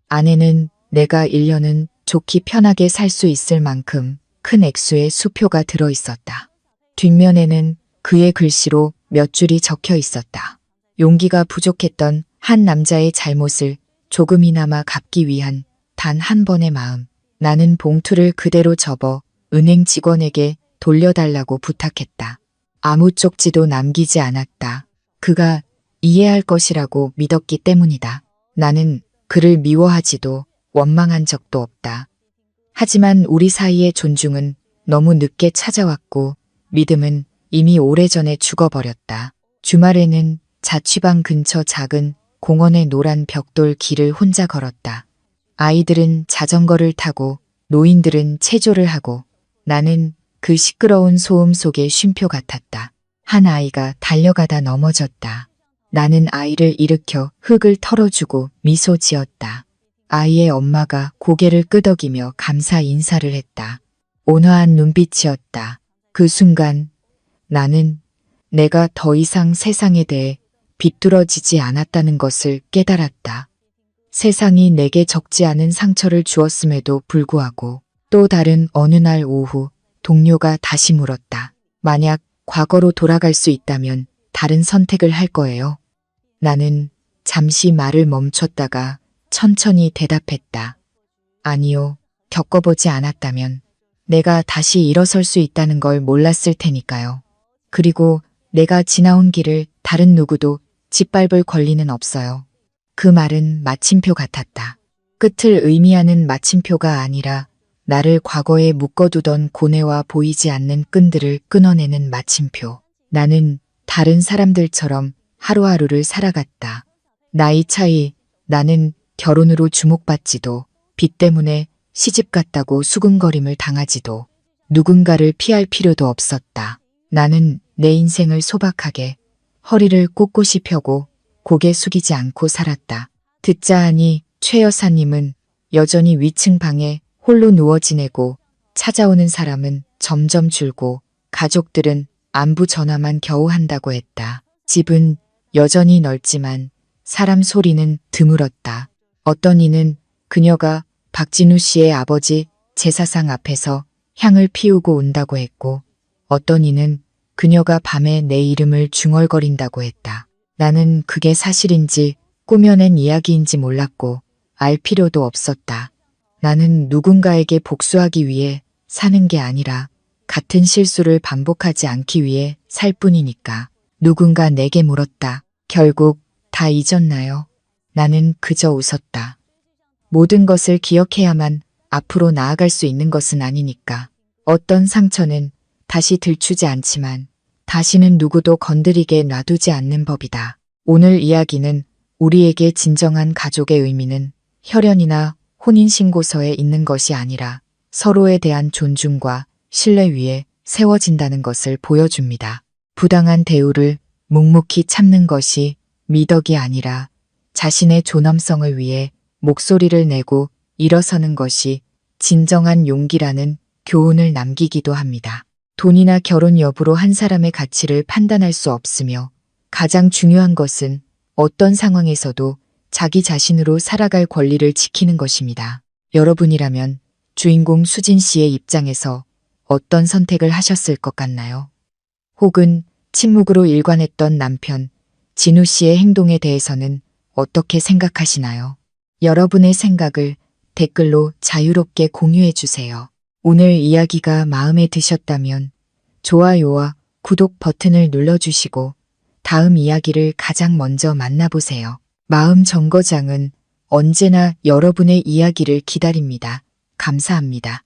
안에는 내가 1년은 좋게 편하게 살 수 있을 만큼 큰 액수의 수표가 들어있었다. 뒷면에는 그의 글씨로 몇 줄이 적혀 있었다. 용기가 부족했던 한 남자의 잘못을 조금이나마 갚기 위한 단 한 번의 마음. 나는 봉투를 그대로 접어 은행 직원에게 돌려달라고 부탁했다. 아무 쪽지도 남기지 않았다. 그가 이해할 것이라고 믿었기 때문이다. 나는 그를 미워하지도 원망한 적도 없다. 하지만 우리 사이의 존중은 너무 늦게 찾아왔고 믿음은 이미 오래전에 죽어버렸다. 주말에는 자취방 근처 작은 공원의 노란 벽돌 길을 혼자 걸었다. 아이들은 자전거를 타고 노인들은 체조를 하고 나는 그 시끄러운 소음 속의 쉼표 같았다. 한 아이가 달려가다 넘어졌다. 나는 아이를 일으켜 흙을 털어주고 미소 지었다. 아이의 엄마가 고개를 끄덕이며 감사 인사를 했다. 온화한 눈빛이었다. 그 순간 나는 내가 더 이상 세상에 대해 비뚤어지지 않았다는 것을 깨달았다. 세상이 내게 적지 않은 상처를 주었음에도 불구하고 또 다른 어느 날 오후 동료가 다시 물었다. 만약 과거로 돌아갈 수 있다면 다른 선택을 할 거예요. 나는 잠시 말을 멈췄다가 천천히 대답했다. 아니요, 겪어보지 않았다면 내가 다시 일어설 수 있다는 걸 몰랐을 테니까요. 그리고 내가 지나온 길을 다른 누구도 짓밟을 권리는 없어요. 그 말은 마침표 같았다. 끝을 의미하는 마침표가 아니라 나를 과거에 묶어두던 고뇌와 보이지 않는 끈들을 끊어내는 마침표. 나는 다른 사람들처럼 하루하루를 살아갔다. 나이 차이, 나는 결혼으로 주목받지도, 빚 때문에 시집 갔다고 수군거림을 당하지도, 누군가를 피할 필요도 없었다. 나는 내 인생을 소박하게, 허리를 꼿꼿이 펴고 고개 숙이지 않고 살았다. 듣자 하니 최 여사님은 여전히 위층 방에 홀로 누워 지내고 찾아오는 사람은 점점 줄고 가족들은 안부 전화만 겨우 한다고 했다. 집은 여전히 넓지만 사람 소리는 드물었다. 어떤 이는 그녀가 박진우 씨의 아버지 제사상 앞에서 향을 피우고 온다고 했고 어떤 이는 그녀가 밤에 내 이름을 중얼거린다고 했다. 나는 그게 사실인지 꾸며낸 이야기인지 몰랐고 알 필요도 없었다. 나는 누군가에게 복수하기 위해 사는 게 아니라 같은 실수를 반복하지 않기 위해 살 뿐이니까. 누군가 내게 물었다. 결국 다 잊었나요? 나는 그저 웃었다. 모든 것을 기억해야만 앞으로 나아갈 수 있는 것은 아니니까. 어떤 상처는 다시 들추지 않지만 다시는 누구도 건드리게 놔두지 않는 법이다. 오늘 이야기는 우리에게 진정한 가족의 의미는 혈연이나 혼인신고서에 있는 것이 아니라 서로에 대한 존중과 신뢰 위에 세워진다는 것을 보여줍니다. 부당한 대우를 묵묵히 참는 것이 미덕이 아니라 자신의 존엄성을 위해 목소리를 내고 일어서는 것이 진정한 용기라는 교훈을 남기기도 합니다. 돈이나 결혼 여부로 한 사람의 가치를 판단할 수 없으며 가장 중요한 것은 어떤 상황에서도 자기 자신으로 살아갈 권리를 지키는 것입니다. 여러분이라면 주인공 수진 씨의 입장에서 어떤 선택을 하셨을 것 같나요? 혹은 침묵으로 일관했던 남편 진우 씨의 행동에 대해서는 어떻게 생각하시나요? 여러분의 생각을 댓글로 자유롭게 공유해 주세요. 오늘 이야기가 마음에 드셨다면 좋아요와 구독 버튼을 눌러주시고 다음 이야기를 가장 먼저 만나보세요. 마음 정거장은 언제나 여러분의 이야기를 기다립니다. 감사합니다.